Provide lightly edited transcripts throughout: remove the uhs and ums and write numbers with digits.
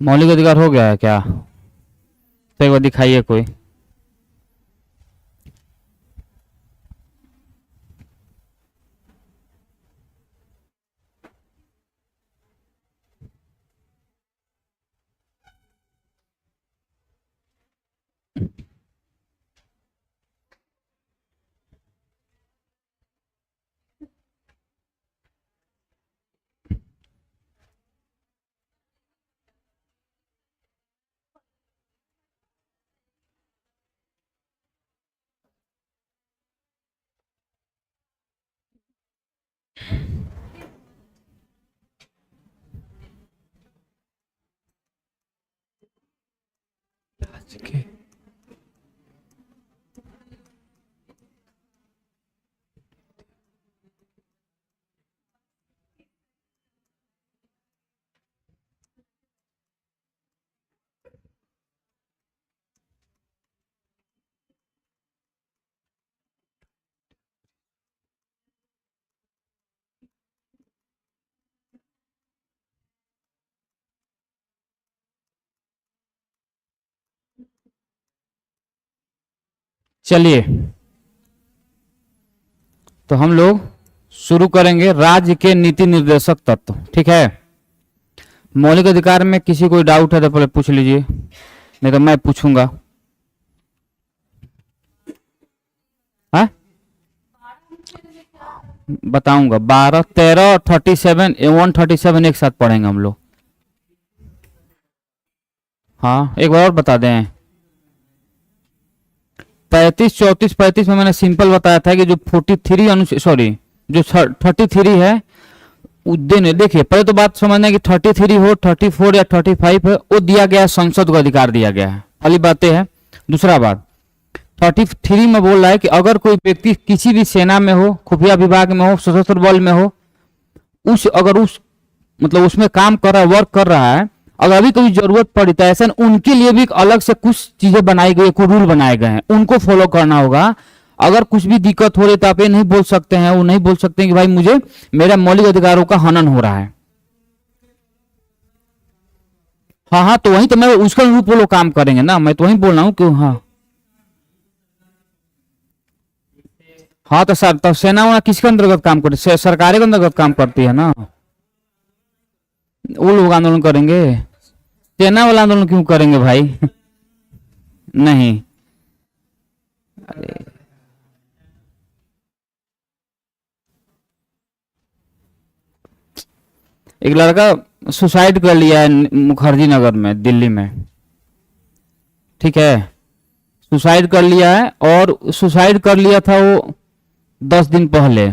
मौलिक अधिकार हो गया है क्या? तो एक बार दिखाइए कोई। चलिए, तो हम लोग शुरू करेंगे राज्य के नीति निर्देशक तत्व। ठीक है, मौलिक अधिकार में किसी कोई डाउट है तो पहले पूछ लीजिए, नहीं तो मैं पूछूंगा। हाँ, बताऊंगा। 12, 13, 37, 137 एक साथ पढ़ेंगे हम लोग। हाँ, एक बार और बता दें। 35, 34, 35 में मैंने सिंपल बताया था कि जो 43 सॉरी जो 33 है उद्देन देखिए, पहले तो बात समझना कि 33 हो, 34 या 35 है, वो दिया गया है, संसद को अधिकार दिया गया है, पहली बातें है। दूसरा बात, 33 में बोल रहा है कि अगर कोई व्यक्ति किसी भी सेना में हो, खुफिया विभाग में हो, सशस्त्र बल में हो, अगर उस मतलब उसमें काम कर रहा है, वर्क कर रहा है, अगर अभी कभी जरूरत पड़ी तो ऐसा उनके लिए भी अलग से कुछ चीजें बनाई गई, कुछ रूल बनाए गए हैं, उनको फॉलो करना होगा। अगर कुछ भी दिक्कत हो रही तो आप ये नहीं बोल सकते हैं, वो नहीं बोल सकते हैं कि भाई मुझे मेरा मौलिक अधिकारों का हनन हो रहा है। हाँ हाँ, तो वही तो मैं उसका रूप वो लोग काम करेंगे ना, मैं तो वही बोल रहा हूँ कि हाँ हाँ, तो सर तो सेना वना किसके अंतर्गत काम करती है? सरकार के अंतर्गत काम करती है ना। वो लोग आंदोलन करेंगे, सेना वाला आंदोलन क्यों करेंगे भाई? नहीं। अरे एक लड़का सुसाइड कर लिया है मुखर्जी नगर में, दिल्ली में। ठीक है, सुसाइड कर लिया है, और सुसाइड कर लिया था वो 10 दिन पहले।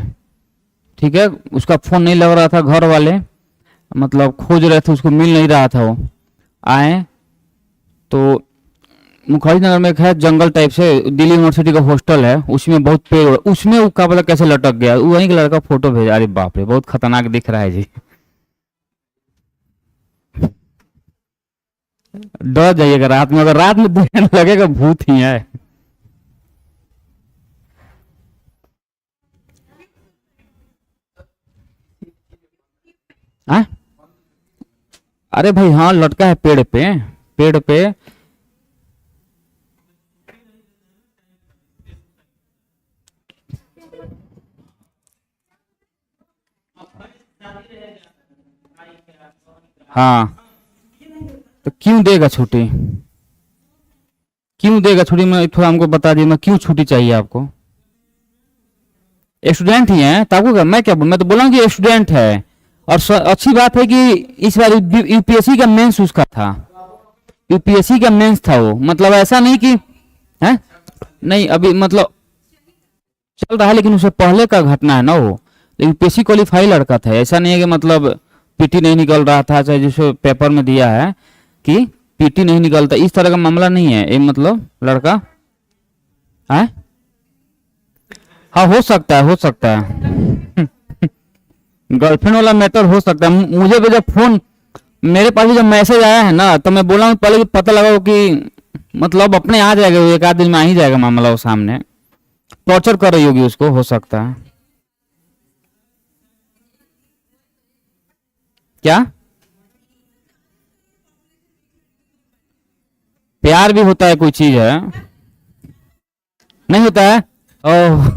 ठीक है, उसका फोन नहीं लग रहा था, घर वाले मतलब खोज रहे थे उसको, मिल नहीं रहा था। वो आए तो मुखर्जी नगर में एक है जंगल टाइप से, दिल्ली यूनिवर्सिटी का हॉस्टल है, उसमें बहुत पेड़, उसमें वो क्या पता कैसे लटक गया, वहीं का लड़का फोटो भेजा। अरे बाप रे, बहुत खतरनाक दिख रहा है जी। डर जाइएगा रात में, अगर रात में देखने लगेगा भूत ही है। आ? अरे भाई हाँ, लटका है पेड़ पे, पेड़ पे। हाँ, तो क्यों देगा छुट्टी? क्यों देगा छुट्टी में थोड़ा हमको बता दिए ना, क्यों छुट्टी चाहिए आपको? स्टूडेंट ही है तो आपको क्या, मैं क्या मैं तो बोला कि स्टूडेंट है। और अच्छी बात है कि इस बार यूपीएससी का मेंस उसका था, यूपीएससी का मेंस था वो, मतलब ऐसा नहीं कि है, नहीं अभी मतलब चल रहा है, लेकिन उससे पहले का घटना है ना वो। यूपीएससी क्वालिफाई लड़का था, ऐसा नहीं है कि मतलब पीटी नहीं निकल रहा था, चाहे जिसको पेपर में दिया है कि पीटी नहीं निकलता, इस तरह का मामला नहीं है ये, मतलब लड़का है। हाँ, हो सकता है, हो सकता है। गर्लफ्रेंड वाला मैटर हो सकता है। मुझे भी जब फोन, मेरे पास भी जब मैसेज आया है ना, तो मैं बोला हूँ पहले कि पता लगाओ कि मतलब अपने आ जाएगा, एक आध दिन में आ ही जाएगा मामला वो सामने। टॉर्चर कर रही होगी उसको, हो सकता है। क्या? प्यार भी होता है, कोई चीज है, नहीं होता है? ओह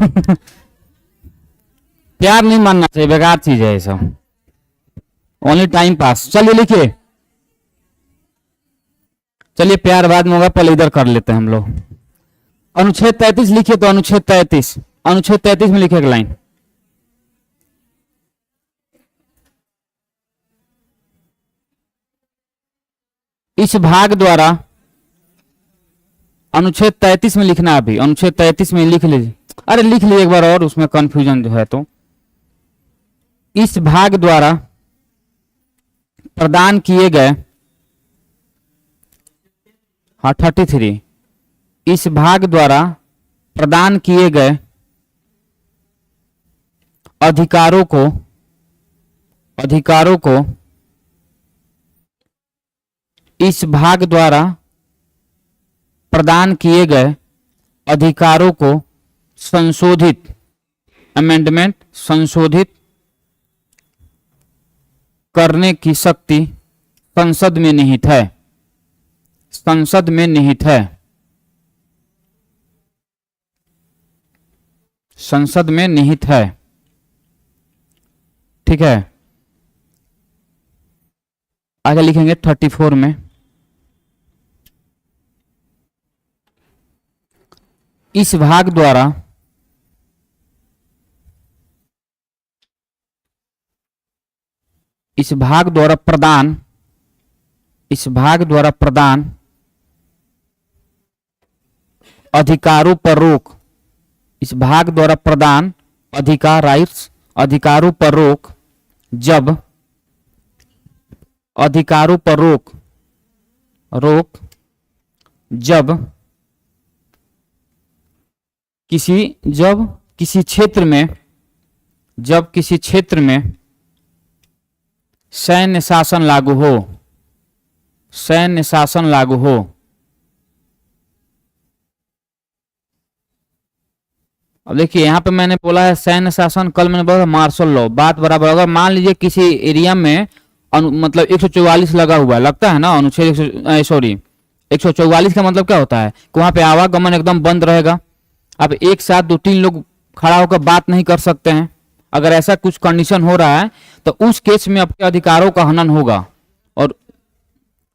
प्यार नहीं मानना चाहिए, बेकार चीज है ये सब, ओनली टाइम पास। चलिए लिखिए, चलिए प्यार बाद में होगा, पहले इधर कर लेते हैं हम लोग। अनुच्छेद 33 लिखिए, तो अनुच्छेद 33, अनुच्छेद 33 में लिखे एक लाइन। इस भाग द्वारा, अनुच्छेद 33 में लिखना, अभी अनुच्छेद 33 में लिख लीजिए, अरे लिख लीजिए एक बार और, उसमें कंफ्यूजन जो है तो। इस भाग द्वारा प्रदान किए गए, हाँ 33, इस भाग द्वारा प्रदान किए गए अधिकारों को, अधिकारों को इस भाग द्वारा प्रदान किए गए अधिकारों को संशोधित, अमेंडमेंट, संशोधित करने की शक्ति संसद में निहित है, संसद में निहित है, संसद में निहित है। ठीक है, आगे लिखेंगे 34 में, इस भाग द्वारा इस भाग द्वारा प्रदान, इस भाग द्वारा प्रदान अधिकारों पर रोक, इस भाग द्वारा प्रदान अधिकार, राइट्स, अधिकारों पर रोक, जब अधिकारों पर रोक, रोक जब किसी क्षेत्र में, जब किसी क्षेत्र में सैन्य शासन लागू हो, सैन्य शासन लागू हो, अब देखिए यहां पे मैंने बोला है सैन्य शासन, कल मैंने बोला मार्शल लॉ, बात बराबर। अगर मान लीजिए किसी एरिया में मतलब 144 लगा हुआ है, लगता है ना अनुच्छेद, सॉरी 144 का मतलब क्या होता है कि वहां पे आवागमन एकदम बंद रहेगा, अब एक साथ 2-3 लोग खड़ा होकर बात नहीं कर सकते हैं। अगर ऐसा कुछ कंडीशन हो रहा है तो उस केस में आपके अधिकारों का हनन होगा। और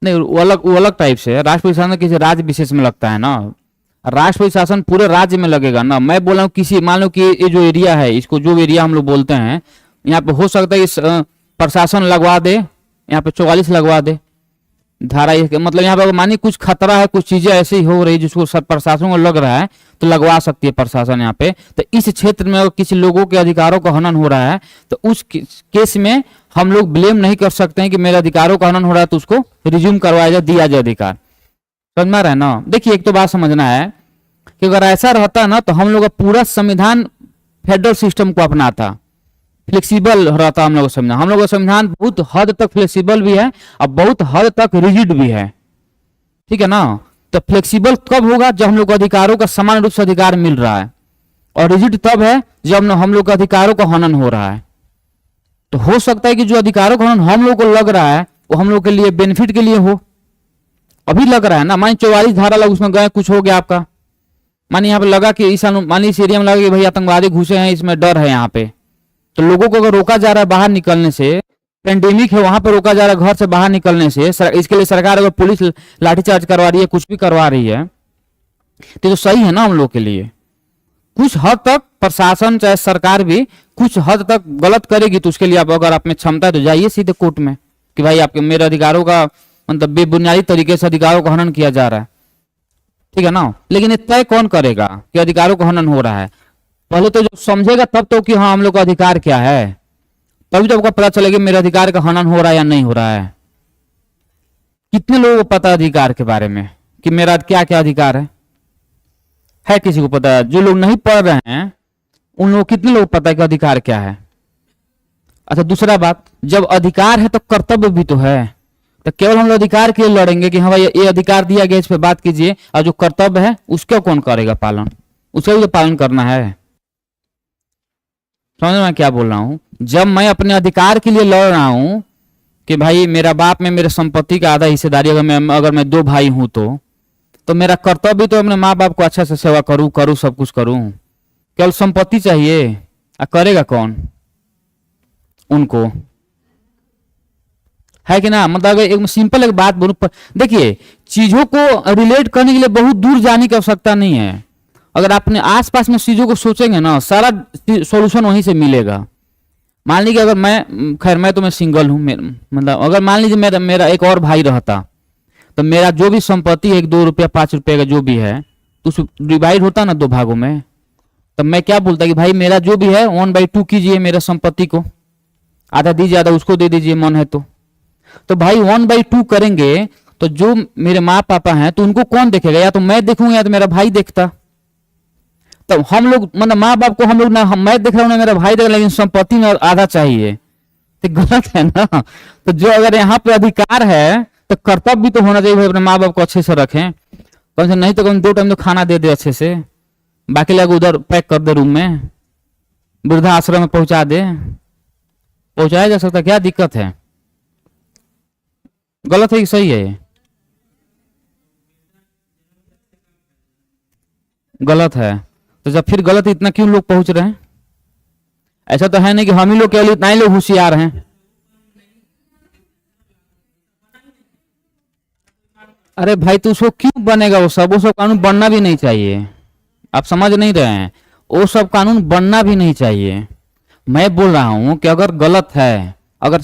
नहीं, वो अलग टाइप से है, राष्ट्रपति शासन किसी राज्य विशेष में लगता है ना, राष्ट्रपति शासन पूरे राज्य में लगेगा ना। मैं बोल रहा हूँ किसी, मान लो कि ये जो एरिया है, इसको जो एरिया हम लोग बोलते हैं, यहाँ पे हो सकता है इस प्रशासन लगवा दे, यहाँ पे 44 लगवा दे धारा, मतलब यहाँ पे मानिए कुछ खतरा है, कुछ चीजें ऐसी हो रही जिसको सब प्रशासन को लग रहा है तो लगवा सकती है प्रशासन यहाँ पे। तो इस क्षेत्र में अगर किसी लोगों के अधिकारों का हनन हो रहा है तो उस केस में हम लोग ब्लेम नहीं कर सकते हैं कि मेरे अधिकारों का हनन हो रहा है तो उसको रिज्यूम करवाया जाए, दिया जाए अधिकार। समझ में आ रहा है ना? देखिए एक तो बात समझना है कि अगर ऐसा रहता ना तो हम लोग का पूरा संविधान फेडरल सिस्टम को अपनाता, फ्लेक्सिबल रहता हम लोग का संविधान। हम लोग का संविधान बहुत हद तक फ्लेक्सिबल भी है और बहुत हद तक रिजिड भी है, ठीक है ना? तो फ्लेक्सिबल कब होगा जब हम लोग को अधिकारों का समान रूप से अधिकार मिल रहा है, और रिजिड तब है जब हम लोग के अधिकारों का हनन हो रहा है। तो हो सकता है कि जो अधिकारों का हनन हम लोग को लग रहा है वो हम लोग के लिए बेनिफिट के लिए हो, अभी लग रहा है ना। मान 44 धारा लग, उसमें गए कुछ हो गया आपका, मानिए यहाँ पे लगा कि इस एरिया में लगा कि भाई आतंकवादी घुसे हैं, इसमें डर है यहाँ पे, तो लोगों को अगर रोका जा रहा है बाहर निकलने से, पेंडेमिक है वहां पर रोका जा रहा है घर से बाहर निकलने से, इसके लिए सरकार अगर पुलिस लाठीचार्ज करवा रही है, कुछ भी करवा रही है, तो सही है ना हम लोग के लिए। कुछ हद तक प्रशासन चाहे सरकार भी कुछ हद तक गलत करेगी तो उसके लिए आप, अगर आप में क्षमता है तो जाइए सीधे कोर्ट में कि भाई आपके मेरे अधिकारों का मतलब बेबुनियादी तरीके से अधिकारों का हनन किया जा रहा है, ठीक है ना। लेकिन ये तय कौन करेगा कि अधिकारों का हनन हो रहा है? पहले तो जो समझेगा तब तो कि हाँ हम लोग का अधिकार क्या है, तभी तो आपको पता चलेगा मेरे अधिकार का हनन हो रहा है या नहीं हो रहा है। कितने लोगों को पता है अधिकार के बारे में कि मेरा क्या क्या अधिकार है किसी को पता है? जो लोग नहीं पढ़ रहे हैं उन लोग, कितने लोग पता है कि अधिकार क्या है? अच्छा दूसरा बात, जब अधिकार है तो कर्तव्य भी तो है, तो केवल हम लोग अधिकार के लिए लड़ेंगे कि हाँ भाई ये अधिकार दिया गया इस पे बात कीजिए, और जो कर्तव्य है उसका कौन करेगा पालन? उसका भी तो पालन करना है। समझ में क्या बोल रहा हूं? जब मैं अपने अधिकार के लिए लड़ रहा हूं कि भाई मेरा बाप में मेरे संपत्ति का आधा हिस्सेदारी, अगर मैं 2 भाई हूं तो तो मेरा कर्तव्य तो अपने माँ बाप को अच्छा से सेवा करूं करूं सब कुछ करूं। केवल संपत्ति चाहिए, करेगा कौन उनको, है कि ना। मतलब एक सिंपल एक बात बोलूं, देखिए चीजों को रिलेट करने के लिए बहुत दूर जाने की आवश्यकता नहीं है। अगर आपने आसपास में चीजों को सोचेंगे ना, सारा सॉल्यूशन वहीं से मिलेगा। मान लीजिए अगर मैं, खैर मैं तो मैं सिंगल हूँ, मतलब अगर मान लीजिए मेरा मेरा एक और भाई रहता, तो मेरा जो भी संपत्ति है 2 रुपया 5 रुपये का जो भी है, तो उस डिवाइड होता ना 2 भागों में, तब मैं क्या बोलता कि भाई मेरा जो भी है 1/2 कीजिए, मेरा संपत्ति को आधा दीजिए, आधा उसको दे दीजिए, मन है तो भाई 1/2 करेंगे तो जो मेरे माँ पापा हैं तो उनको कौन देखेगा, या तो मैं देखूंगा या तो मेरा भाई देखता। तो हम लोग मतलब माँ बाप को हम लोग ना, मैं देख रहा हूँ ना मेरा भाई देख रहा है, लेकिन संपत्ति में आधा चाहिए, तो गलत है ना। तो जो अगर यहाँ पे अधिकार है तो कर्तव्य भी तो होना चाहिए, अपने माँ बाप को अच्छे से रखें, कम से नहीं तो कम 2 टाइम तो खाना दे दे अच्छे से, बाकी लोग उधर पैक कर दे रूम में, वृद्धा आश्रम में पहुंचा दे, पहुंचाया जा सकता, क्या दिक्कत है। गलत है कि सही है? गलत है। तो जब फिर गलत इतना क्यों लोग पहुंच रहे हैं? ऐसा तो है नहीं कि हम ही लोग केवल इतना ही लोग होशियार हैं। अरे भाई तो उसको क्यों बनेगा, वो सब कानून बनना भी नहीं चाहिए। आप समझ नहीं रहे हैं, वो सब कानून बनना भी नहीं चाहिए। मैं बोल रहा हूं कि अगर गलत है, अगर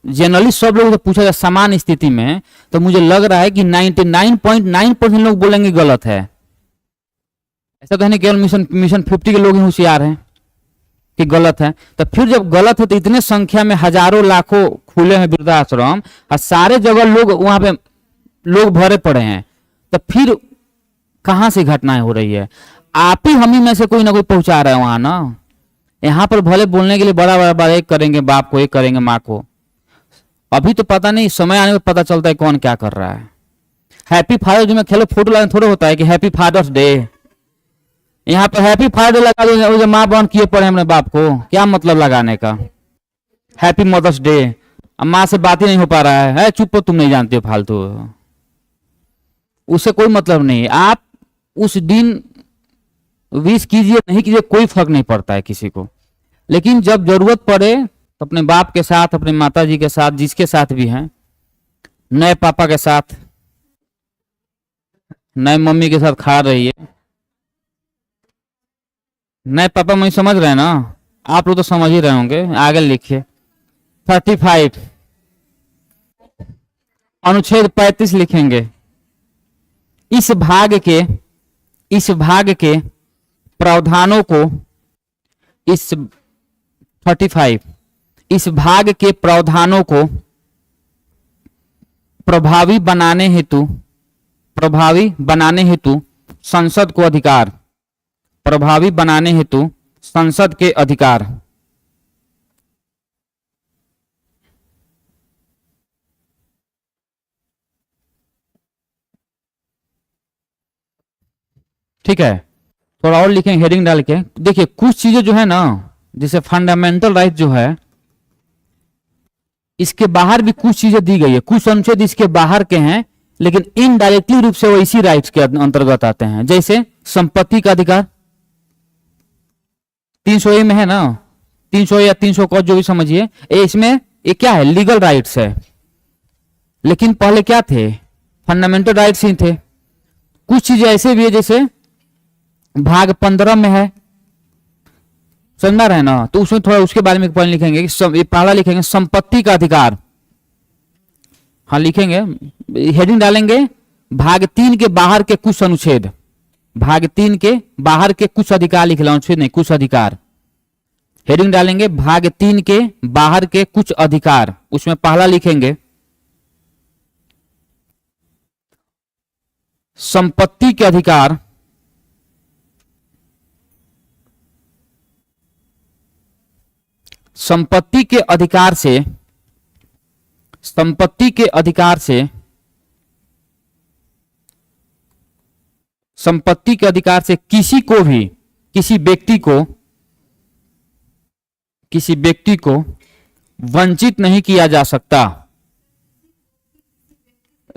जनरली सब लोग तो पूछा जाए समान स्थिति में, तो मुझे लग रहा है कि 99.9% लोग बोलेंगे गलत है। ऐसा तो है नहीं केवल मिशन 50 के लोग ही होशियार हैं कि गलत है। तो फिर जब गलत है तो इतने संख्या में हजारों लाखों खुले हैं वृद्धाश्रम और सारे जगह लोग वहां पे लोग भरे पड़े हैं, तो फिर कहां से घटनाएं हो रही है? आप ही हम ही में से कोई ना कोई पहुंचा रहा है वहां ना। यहाँ पर भले बोलने के लिए बड़ा बड़ा एक करेंगे बाप को, एक करेंगे माँ को, अभी तो पता नहीं, समय आने में पता चलता है कौन क्या कर रहा है। हैप्पी फादर्स डे में खेलो फोटो लगाने थोड़ा होता है कि हैप्पी फादर्स डे, यहाँ पे हैप्पी फादर्स डे लगा दो, जो माँ बहन किए पड़े अपने बाप को, क्या मतलब लगाने का? हैप्पी मदर्स डे, अब माँ से बात ही नहीं हो पा रहा है चुप हो, तुम नहीं जानते हो फालतू, उससे कोई मतलब नहीं। आप उस दिन विश कीजिए नहीं कीजिए कोई फर्क नहीं पड़ता है किसी को, लेकिन जब जरूरत पड़े तो अपने बाप के साथ, अपने माता जी के साथ, जिसके साथ भी हैं, नए पापा के साथ, नए मम्मी के साथ खा रहिए। नए पापा मम्मी समझ रहे हैं ना? आप लोग तो समझ ही रहे होंगे। आगे लिखिए 35 अनुच्छेद 35 लिखेंगे। इस भाग के प्रावधानों को, इस 35 इस भाग के प्रावधानों को प्रभावी बनाने हेतु संसद को अधिकार, प्रभावी बनाने हेतु संसद के अधिकार, ठीक है। थोड़ा और लिखेंगे हेडिंग डाल के। देखिए कुछ चीजें जो है ना, जैसे फंडामेंटल राइट जो है, इसके बाहर भी कुछ चीजें दी गई है, कुछ अनुच्छेद इसके बाहर के हैं, लेकिन इनडायरेक्टली रूप से वो इसी राइट्स के अंतर्गत आते हैं। जैसे संपत्ति का अधिकार 300 में है ना, 300 या 300 को जो भी समझिए, इसमें ये क्या है, लीगल राइट्स है, लेकिन पहले क्या थे, फंडामेंटल राइट्स ही थे। कुछ चीजें ऐसे भी है जैसे भाग 15 में है, समझ रहे हैं ना, तो उसमें थोड़ा उसके बारे में पॉइंट लिखेंगे। पहला लिखेंगे संपत्ति का अधिकार, हाँ लिखेंगे, हेडिंग डालेंगे भाग 3 के बाहर के कुछ अनुच्छेद, भाग 3 के बाहर के कुछ अधिकार लिख लो, अनुच्छेद नहीं, कुछ अधिकार। हेडिंग डालेंगे भाग 3 के बाहर के कुछ अधिकार, उसमें पहला लिखेंगे संपत्ति के अधिकार, संपत्ति के अधिकार से, संपत्ति के अधिकार से, संपत्ति के अधिकार से किसी को भी, किसी व्यक्ति को वंचित नहीं किया जा सकता,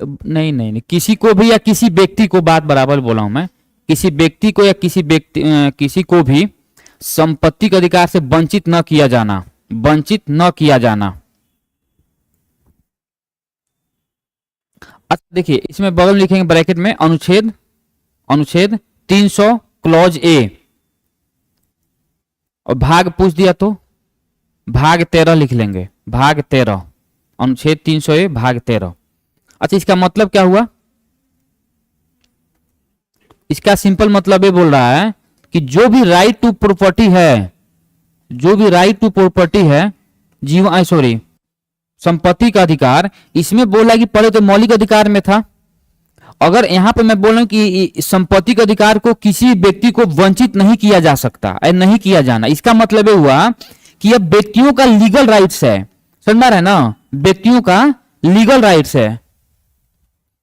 नहीं नहीं नहीं, किसी को भी या किसी व्यक्ति को, बात बराबर बोला हूं मैं, किसी व्यक्ति को या किसी को भी संपत्ति के अधिकार से वंचित न किया जाना, वंचित न किया जाना। अच्छा देखिए, इसमें बगल में लिखेंगे ब्रैकेट में अनुच्छेद, अनुच्छेद 300 क्लॉज ए, और भाग पूछ दिया तो भाग 13 लिख लेंगे, भाग 13, अनुच्छेद 300 ए भाग 13। अच्छा इसका मतलब क्या हुआ? इसका सिंपल मतलब ये बोल रहा है कि जो भी राइट टू प्रॉपर्टी है, जो भी राइट टू प्रॉपर्टी है, जीवन सॉरी संपत्ति का अधिकार, इसमें बोला कि पहले तो मौलिक अधिकार में था, अगर यहां पे मैं बोल रहा हूं कि संपत्ति के अधिकार को किसी व्यक्ति को वंचित नहीं किया जा सकता, नहीं किया जाना, इसका मतलब ये हुआ कि यह व्यक्तियों का लीगल राइट्स है, समझ में आ रहा है ना, व्यक्तियों का लीगल राइट्स है,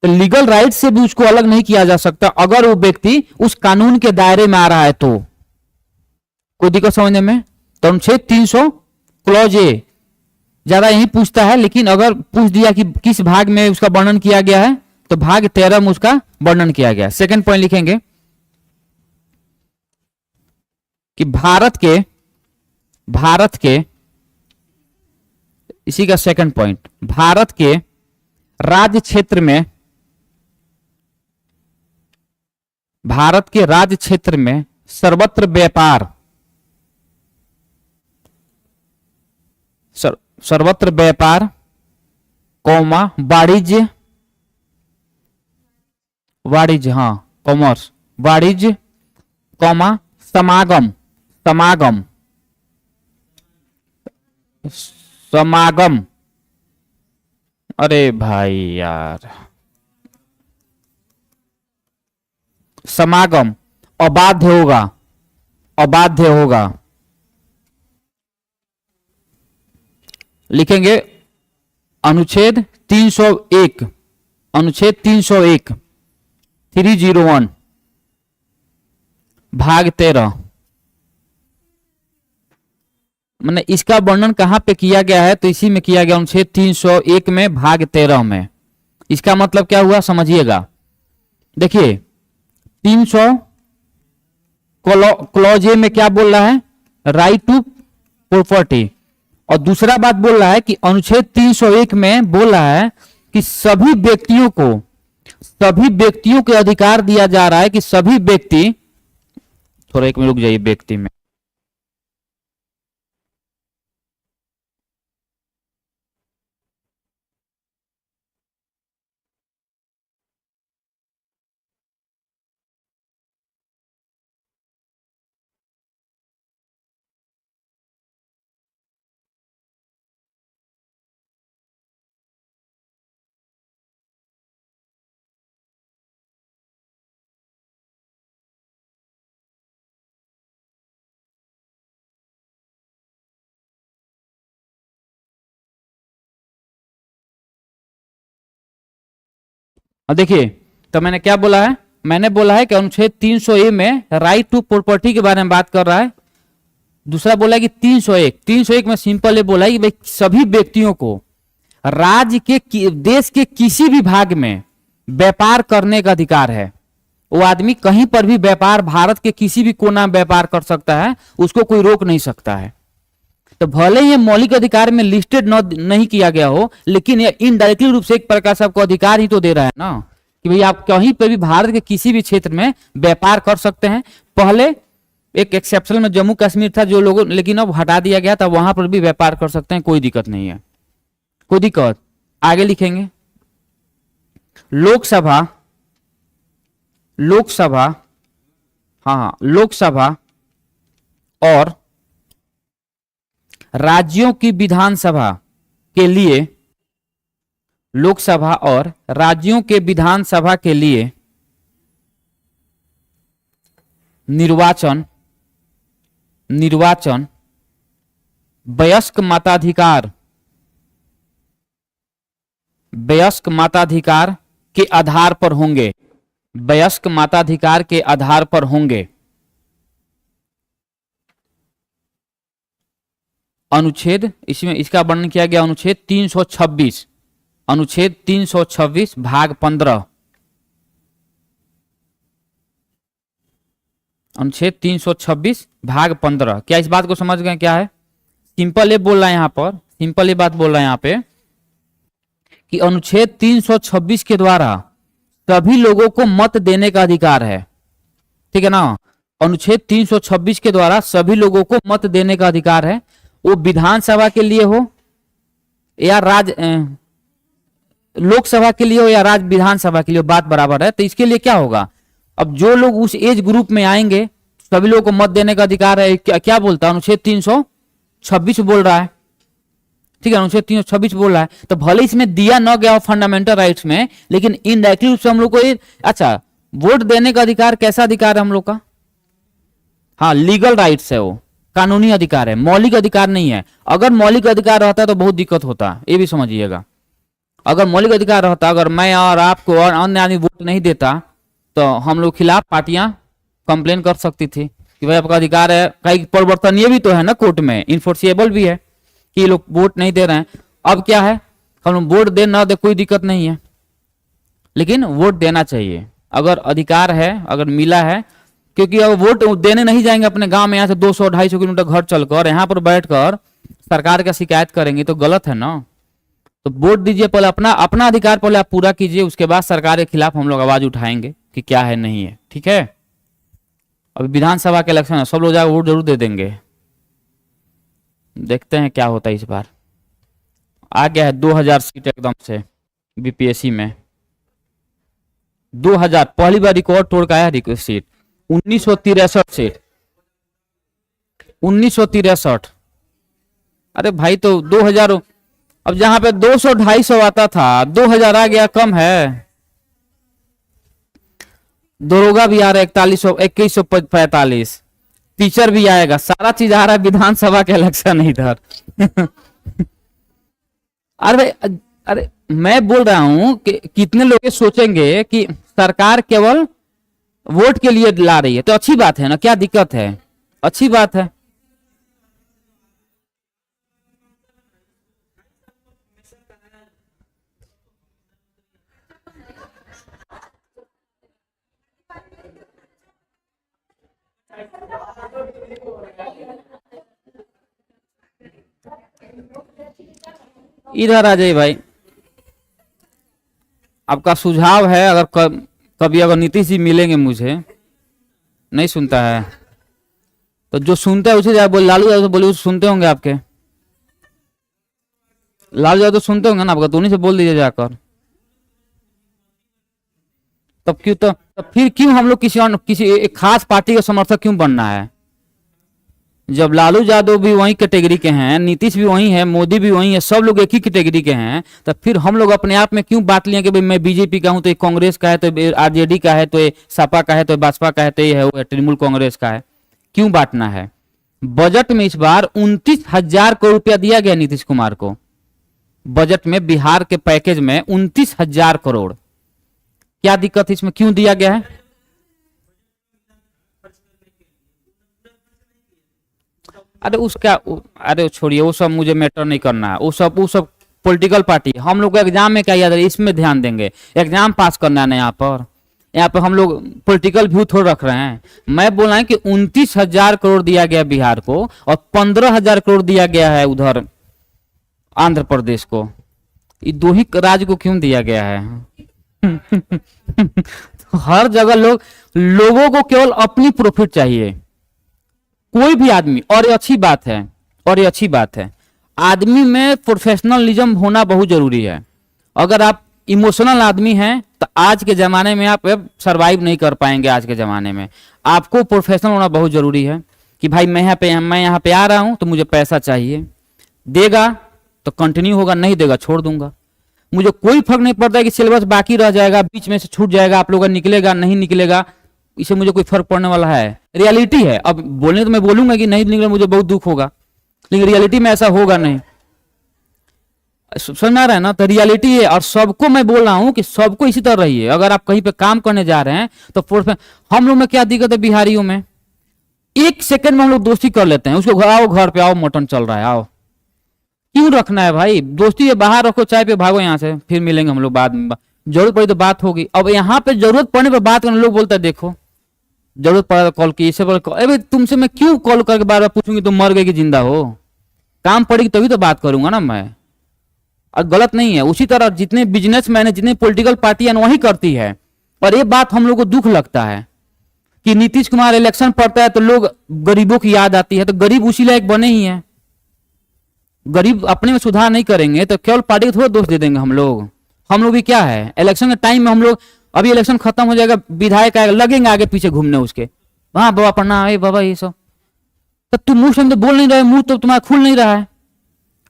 तो लीगल राइट से भी उसको अलग नहीं किया जा सकता अगर वो व्यक्ति उस कानून के दायरे में आ रहा है तो। कोई दिक्कत समझने में? तो अनुच्छेद 300 क्लॉज ए ज्यादा यही पूछता है, लेकिन अगर पूछ दिया कि किस भाग में उसका वर्णन किया गया है तो भाग 13 में उसका वर्णन किया गया। सेकंड पॉइंट लिखेंगे कि भारत के इसी का सेकंड पॉइंट, भारत के राज्य क्षेत्र में, भारत के राज्य क्षेत्र में सर्वत्र व्यापार, सर्वत्र व्यापार कौमा वाणिज्य, वाणिज्य हाँ कॉमर्स, वाणिज्य कौमा समागम, समागम, समागम, अरे भाई यार, समागम अबाध्य होगा, अबाध्य होगा। लिखेंगे अनुच्छेद 301, अनुच्छेद 301 301 भाग 13, मैंने इसका वर्णन कहां पे किया गया है तो इसी में किया गया, अनुच्छेद 301 में भाग 13 में। इसका मतलब क्या हुआ समझिएगा, देखिए 300 क्लॉज ए में क्या बोल रहा है, राइट टू प्रॉपर्टी, और दूसरा बात बोल रहा है कि अनुच्छेद 301 में बोल रहा है कि सभी व्यक्तियों को, सभी व्यक्तियों के अधिकार दिया जा रहा है कि सभी व्यक्ति, थोड़ा एक मिनट रुक जाइए, व्यक्ति में देखिए, तो मैंने क्या बोला है, मैंने बोला है कि अनुच्छेद 300 ए में राइट टू प्रॉपर्टी के बारे में बात कर रहा है। दूसरा बोला है कि 301 में सिंपल ये बोला है कि भाई सभी व्यक्तियों को राज्य के, देश के किसी भी भाग में व्यापार करने का अधिकार है। वो आदमी कहीं पर भी व्यापार, भारत के किसी भी कोना में व्यापार कर सकता है, उसको कोई रोक नहीं सकता है। तो भले ये मौलिक अधिकार में लिस्टेड नहीं किया गया हो, लेकिन ये इनडायरेक्टली रूप से एक प्रकार से आपको अधिकार ही तो दे रहा है ना कि भाई आप कहीं पर भी भारत के किसी भी क्षेत्र में व्यापार कर सकते हैं। पहले एक एक्सेप्शन में जम्मू कश्मीर था जो लोगों, लेकिन अब हटा दिया गया था, वहां पर भी व्यापार कर सकते हैं, कोई दिक्कत नहीं है, कोई दिक्कत। आगे लिखेंगे लोकसभा, लोकसभा हाँ लोकसभा और राज्यों की विधानसभा के लिए, लोकसभा और राज्यों के विधानसभा के लिए निर्वाचन, निर्वाचन वयस्क मताधिकार, वयस्क मताधिकार के आधार पर होंगे, वयस्क मताधिकार के आधार पर होंगे। अनुच्छेद, इसमें इसका वर्णन किया गया अनुच्छेद 326, अनुच्छेद 326 भाग 15, अनुच्छेद 326 भाग 15। क्या इस बात को समझ गए क्या है? सिंपल ये बोल रहा है यहाँ पर, सिंपल ये बात बोल रहा है यहाँ पे कि अनुच्छेद 326 के द्वारा सभी लोगों को मत देने का अधिकार है। ठीक है ना? अनुच्छेद 326 के द्वारा सभी लोगों को मत देने का अधिकार है, वो विधानसभा के लिए हो या लोकसभा के लिए हो या राज्य विधानसभा के लिए, बात बराबर है। तो इसके लिए क्या होगा, अब जो लोग उस एज ग्रुप में आएंगे सभी लोगों को मत देने का अधिकार है। क्या बोलता है अनुच्छेद 326 बोल रहा है। ठीक है, अनुच्छेद 326 बोल रहा है। तो भले इसमें दिया न गया हो फंडामेंटल राइट्स में, लेकिन इनडायरेक्टली रूप से हम लोग को अच्छा वोट देने का अधिकार कैसा अधिकार है हम लोग का? हाँ, लीगल राइट्स है, वो कानूनी अधिकार है, मौलिक अधिकार नहीं है। अगर मौलिक अधिकार रहता तो बहुत दिक्कत होता, ये भी समझिएगा। अगर मौलिक अधिकार रहता, अगर मैं और आपको और अन्य आदमी वोट नहीं देता तो हम लोग खिलाफ पार्टियां कंप्लेन कर सकती थी कि भाई आपका अधिकार है। कई परिवर्तनीय भी तो है ना, कोर्ट में इन्फोर्सिएबल भी है कि ये लोग वोट नहीं दे रहे हैं। अब क्या है, हम लोग वोट दे ना दे कोई दिक्कत नहीं है, लेकिन वोट देना चाहिए अगर अधिकार है, अगर मिला है। क्योंकि अगर वोट देने नहीं जाएंगे अपने गांव में, यहाँ से 200-250 किलोमीटर घर चलकर यहाँ पर बैठकर सरकार का शिकायत करेंगे तो गलत है ना। तो वोट दीजिए, पहले अपना अधिकार पहले आप पूरा कीजिए, उसके बाद सरकार के खिलाफ हम लोग आवाज उठाएंगे कि क्या है नहीं है। ठीक है, अभी विधानसभा के इलेक्शन है, सब लोग जाकर वोट जरूर दे देंगे। देखते हैं क्या होता है इस बार। आ गया है 2000 सीट एकदम से बीपीएससी में। 2000 पहली बार रिकॉर्ड तोड़ का आया सीट। 1963 सीट, 1963। अरे भाई तो 2000, अब जहां पे 200-250 आता था 2000 आ गया, कम है। दरोगा भी आ रहा है 2145, टीचर भी आएगा, सारा चीज आ रहा है। विधानसभा के इलेक्शन इधर अरे मैं बोल रहा हूं कि कितने लोग सोचेंगे कि सरकार केवल वोट के लिए ला रही है, तो अच्छी बात है ना, क्या दिक्कत है? अच्छी बात है। इधर आ जाइए भाई, आपका सुझाव है। अगर कभी अगर नीतीश जी मिलेंगे मुझे, नहीं सुनता है तो जो सुनता है उसे जाए बोल, लालू यादव बोलिए, सुनते होंगे आपके, लालू यादव सुनते होंगे ना आपका, तो उन्हीं से बोल दीजिए जाकर। तब क्यों, तो तब फिर क्यों हम लोग किसी एक खास पार्टी का समर्थक क्यों बनना है? जब लालू यादव भी वही कैटेगरी के हैं, नीतीश भी वही है, मोदी भी वही है, सब लोग एक ही कैटेगरी के हैं, तो फिर हम लोग अपने आप में क्यों बांट लिए कि भाई मैं बीजेपी का हूं तो ये कांग्रेस का है, तो आरजेडी का है, तो ये सपा का है, तो भाजपा का है, तो ये है वो तृणमूल कांग्रेस का है। क्यों बांटना है? बजट में इस बार 29,000 करोड़ रुपया दिया गया नीतीश कुमार को। बजट में बिहार के पैकेज में 29,000 करोड़। क्या दिक्कत इसमें, क्यों दिया गया है? अरे छोड़िए, वो सब मुझे मैटर नहीं करना है। वो सब पॉलिटिकल पार्टी। हम लोग को एग्जाम में क्या याद है, इसमें ध्यान देंगे। एग्जाम पास करना है ना यहाँ पर हम लोग पॉलिटिकल व्यू थोड़ा रख रहे हैं। मैं बोल रहा हूं कि 29,000 करोड़ दिया गया बिहार को और 15,000 करोड़ दिया गया है उधर आंध्र प्रदेश को। ये दो ही राज्य को क्यों दिया गया है? तो हर जगह लोगों को केवल अपनी प्रॉफिट चाहिए, कोई भी आदमी। और ये अच्छी बात है, और ये अच्छी बात है। आदमी में प्रोफेशनलिज्म होना बहुत जरूरी है। अगर आप इमोशनल आदमी हैं तो आज के जमाने में आप सरवाइव नहीं कर पाएंगे। आज के जमाने में आपको प्रोफेशनल होना बहुत जरूरी है कि भाई मैं यहाँ पे आ रहा हूं तो मुझे पैसा चाहिए, देगा तो कंटिन्यू होगा, नहीं देगा छोड़ दूंगा। मुझे कोई फर्क नहीं पड़ता कि सिलेबस बाकी रह जाएगा, बीच में से छूट जाएगा, आप लोगों का निकलेगा नहीं निकलेगा, इससे मुझे कोई फर्क पड़ने वाला है। रियलिटी है। अब बोलने तो मैं बोलूंगा कि नहीं निकले मुझे बहुत दुख होगा, लेकिन रियलिटी में ऐसा होगा नहीं। समझ रहा है ना? तो रियलिटी है। और सबको मैं बोल रहा हूं कि सबको इसी तरह रहिए। अगर आप कहीं पे काम करने जा रहे हैं तो हम लोग में क्या दिक्कत है, बिहारियों में 1 सेकंड में हम लोग दोस्ती कर लेते हैं। उसको आओ घर पे आओ, मटन चल रहा है, आओ क्यों रखना है भाई? दोस्ती है बाहर रखो, चाय पे भागो यहाँ से, फिर मिलेंगे हम लोग बाद में। जरूरत पड़ी तो बात होगी। अब यहाँ पे जरूरत पड़ने पर बात करने लोग बोलता है देखो जरूरत पड़ा तो कॉल की, इससे अरे तुमसे मैं क्यों कॉल करके बार बार पूछूंगी तुम मर गए कि जिंदा हो? काम पड़ेगी तभी तो बात करूंगा ना मैं। और गलत नहीं है। उसी तरह जितने बिजनेसमैन है, जितनी पॉलिटिकल पार्टियां वही करती है। और ये बात हम लोग को दुख लगता है कि नीतीश कुमार इलेक्शन पड़ता है तो लोग गरीबों की याद आती है। तो गरीब उसी लायक बने ही हैं। गरीब अपने में सुधार नहीं करेंगे तो केवल पार्टी को थोड़ा दोष दे देंगे हम लोग। हम लोग भी क्या है, इलेक्शन के टाइम में हम लोग, अभी इलेक्शन खत्म हो जाएगा, विधायक आएगा, लगेंगे आगे पीछे घूमने उसके, हाँ बाबा प्रणाम, ए बाबा ये सब। तो तुम मुंह से तो बोल नहीं रहे, मुंह तो तुम्हारा खुल नहीं रहा है।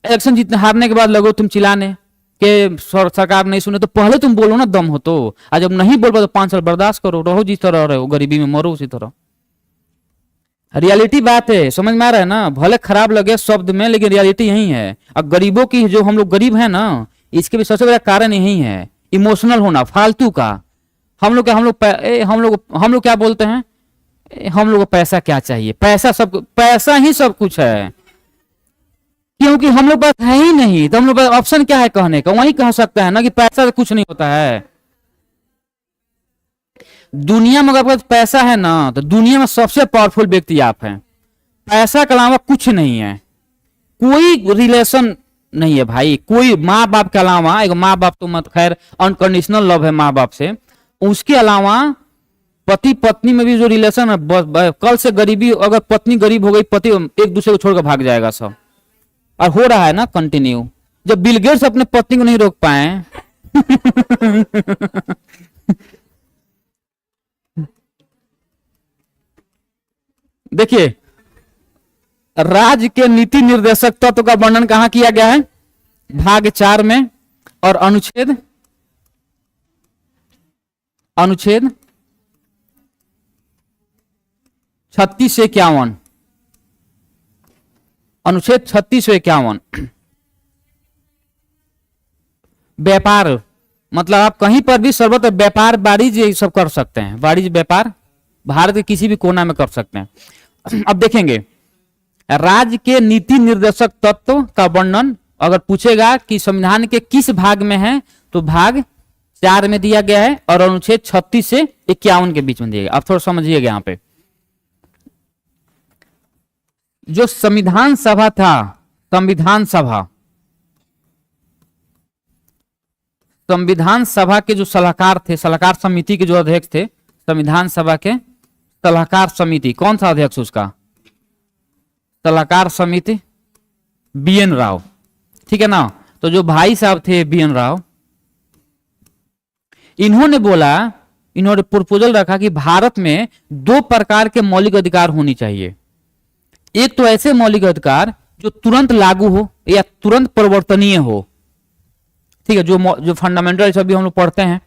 इलेक्शन जीतने हारने के बाद लगो तुम चिल्लाने कि सरकार नहीं सुने। तो पहले तुम बोलो ना, दम हो तो। आज जब नहीं बोल पाए तो 5 साल बर्दाश्त करो, रहो जिस तरह रहे हो, गरीबी में मरो उसी तरह। रियलिटी बात है, समझ में आ रहा है ना? भले खराब लगे शब्द में, लेकिन रियलिटी यही है। अब गरीबों की, जो हम लोग गरीब है ना, इसके भी सबसे बड़ा कारण यही है, इमोशनल होना फालतू का। हम लोग हम लोग क्या बोलते हैं, हम लोग को पैसा क्या चाहिए, पैसा ही सब कुछ है। क्योंकि हम लोग पास है ही नहीं, तो हम लोग पास ऑप्शन क्या है कहने का? वही कह सकता है ना कि पैसा से कुछ नहीं होता है। दुनिया में अगर आपके पास पैसा है ना, तो दुनिया में सबसे पावरफुल व्यक्ति आप हैं। पैसा के अलावा कुछ नहीं है, कोई रिलेशन नहीं है भाई। कोई माँ बाप के अलावा, एक माँ बाप तो मत, खैर अनकंडीशनल लव है माँ बाप से, उसके अलावा पति पत्नी में भी जो रिलेशन है, कल से गरीबी, अगर पत्नी गरीब हो गई, पति एक दूसरे को छोड़कर भाग जाएगा सब। और हो रहा है ना कंटिन्यू। जब बिल गेट्स अपने पत्नी को नहीं रोक पाए देखिए, राज्य के नीति निर्देशक तत्व का वर्णन कहां किया गया है? भाग 4 में। और अनुच्छेद 36 से 51, अनुच्छेद 36 से 51। व्यापार मतलब आप कहीं पर भी सर्वत्र व्यापार वाणिज्य ये सब कर सकते हैं। वाणिज्य व्यापार भारत के किसी भी कोना में कर सकते हैं। अब देखेंगे, राज्य के नीति निर्देशक तत्व का वर्णन अगर पूछेगा कि संविधान के किस भाग में है, तो भाग 4 में दिया गया है और अनुच्छेद 36 से 51 के बीच में दिया गया। अब थोड़ा समझिएगा, यहाँ पे जो संविधान सभा था, संविधान सभा के जो सलाहकार थे, सलाहकार समिति के जो अध्यक्ष थे, संविधान सभा के सलाहकार समिति, कौन सा अध्यक्ष उसका? सलाहकार समिति BN राव, ठीक है ना? तो जो भाई साहब थे BN राव, इन्होंने प्रपोजल रखा कि भारत में 2 प्रकार के मौलिक अधिकार होनी चाहिए। एक तो ऐसे मौलिक अधिकार जो तुरंत लागू हो या तुरंत परिवर्तनीय हो, ठीक है, जो फंडामेंटल राइट्स अभी हम लोग पढ़ते हैं।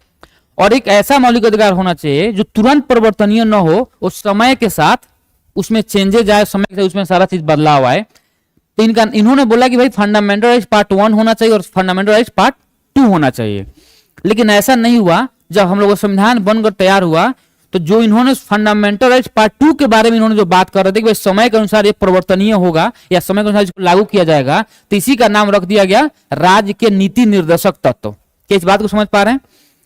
और एक ऐसा मौलिक अधिकार होना चाहिए जो तुरंत परिवर्तनीय न हो, उस समय के साथ उसमें चेंजेज आए, समय के साथ उसमें सारा चीज बदलाव आए। तो इन्होंने बोला कि भाई फंडामेंटल राइट्स पार्ट 1 होना चाहिए और फंडामेंटल राइट्स पार्ट 2 होना चाहिए। लेकिन ऐसा नहीं हुआ। जब हम लोग का संविधान बनकर तैयार हुआ, तो जो इन्होंने फंडामेंटल राइट्स पार्ट 2 के बारे में इन्होंने जो बात कर रहे थे कि भाई समय के अनुसार ये परिवर्तनीय होगा या समय के अनुसार इसको लागू किया जाएगा, तो इसी का नाम रख दिया गया राज्य के नीति निर्देशक तत्व। क्या इस बात को समझ पा रहे हैं?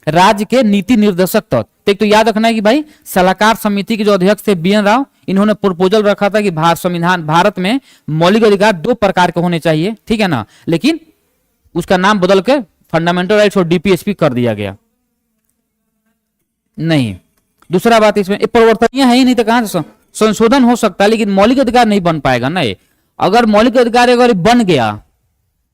राज्य के नीति निर्देशक तत्व। एक तो याद रखना है कि भाई सलाहकार समिति के जो अध्यक्ष थे BN राव, इन्होंने प्रपोजल रखा था कि भारत में मौलिक अधिकार 2 प्रकार के होने चाहिए, ठीक है ना? लेकिन उसका नाम बदल के फंडामेंटल राइट्स और DPSP कर दिया गया। नहीं, दूसरा बात इसमें परिवर्तनीय है ही नहीं, तो कहां से संशोधन हो सकता है, लेकिन मौलिक अधिकार नहीं बन पाएगा ना। ये अगर मौलिक अधिकार अगर बन गया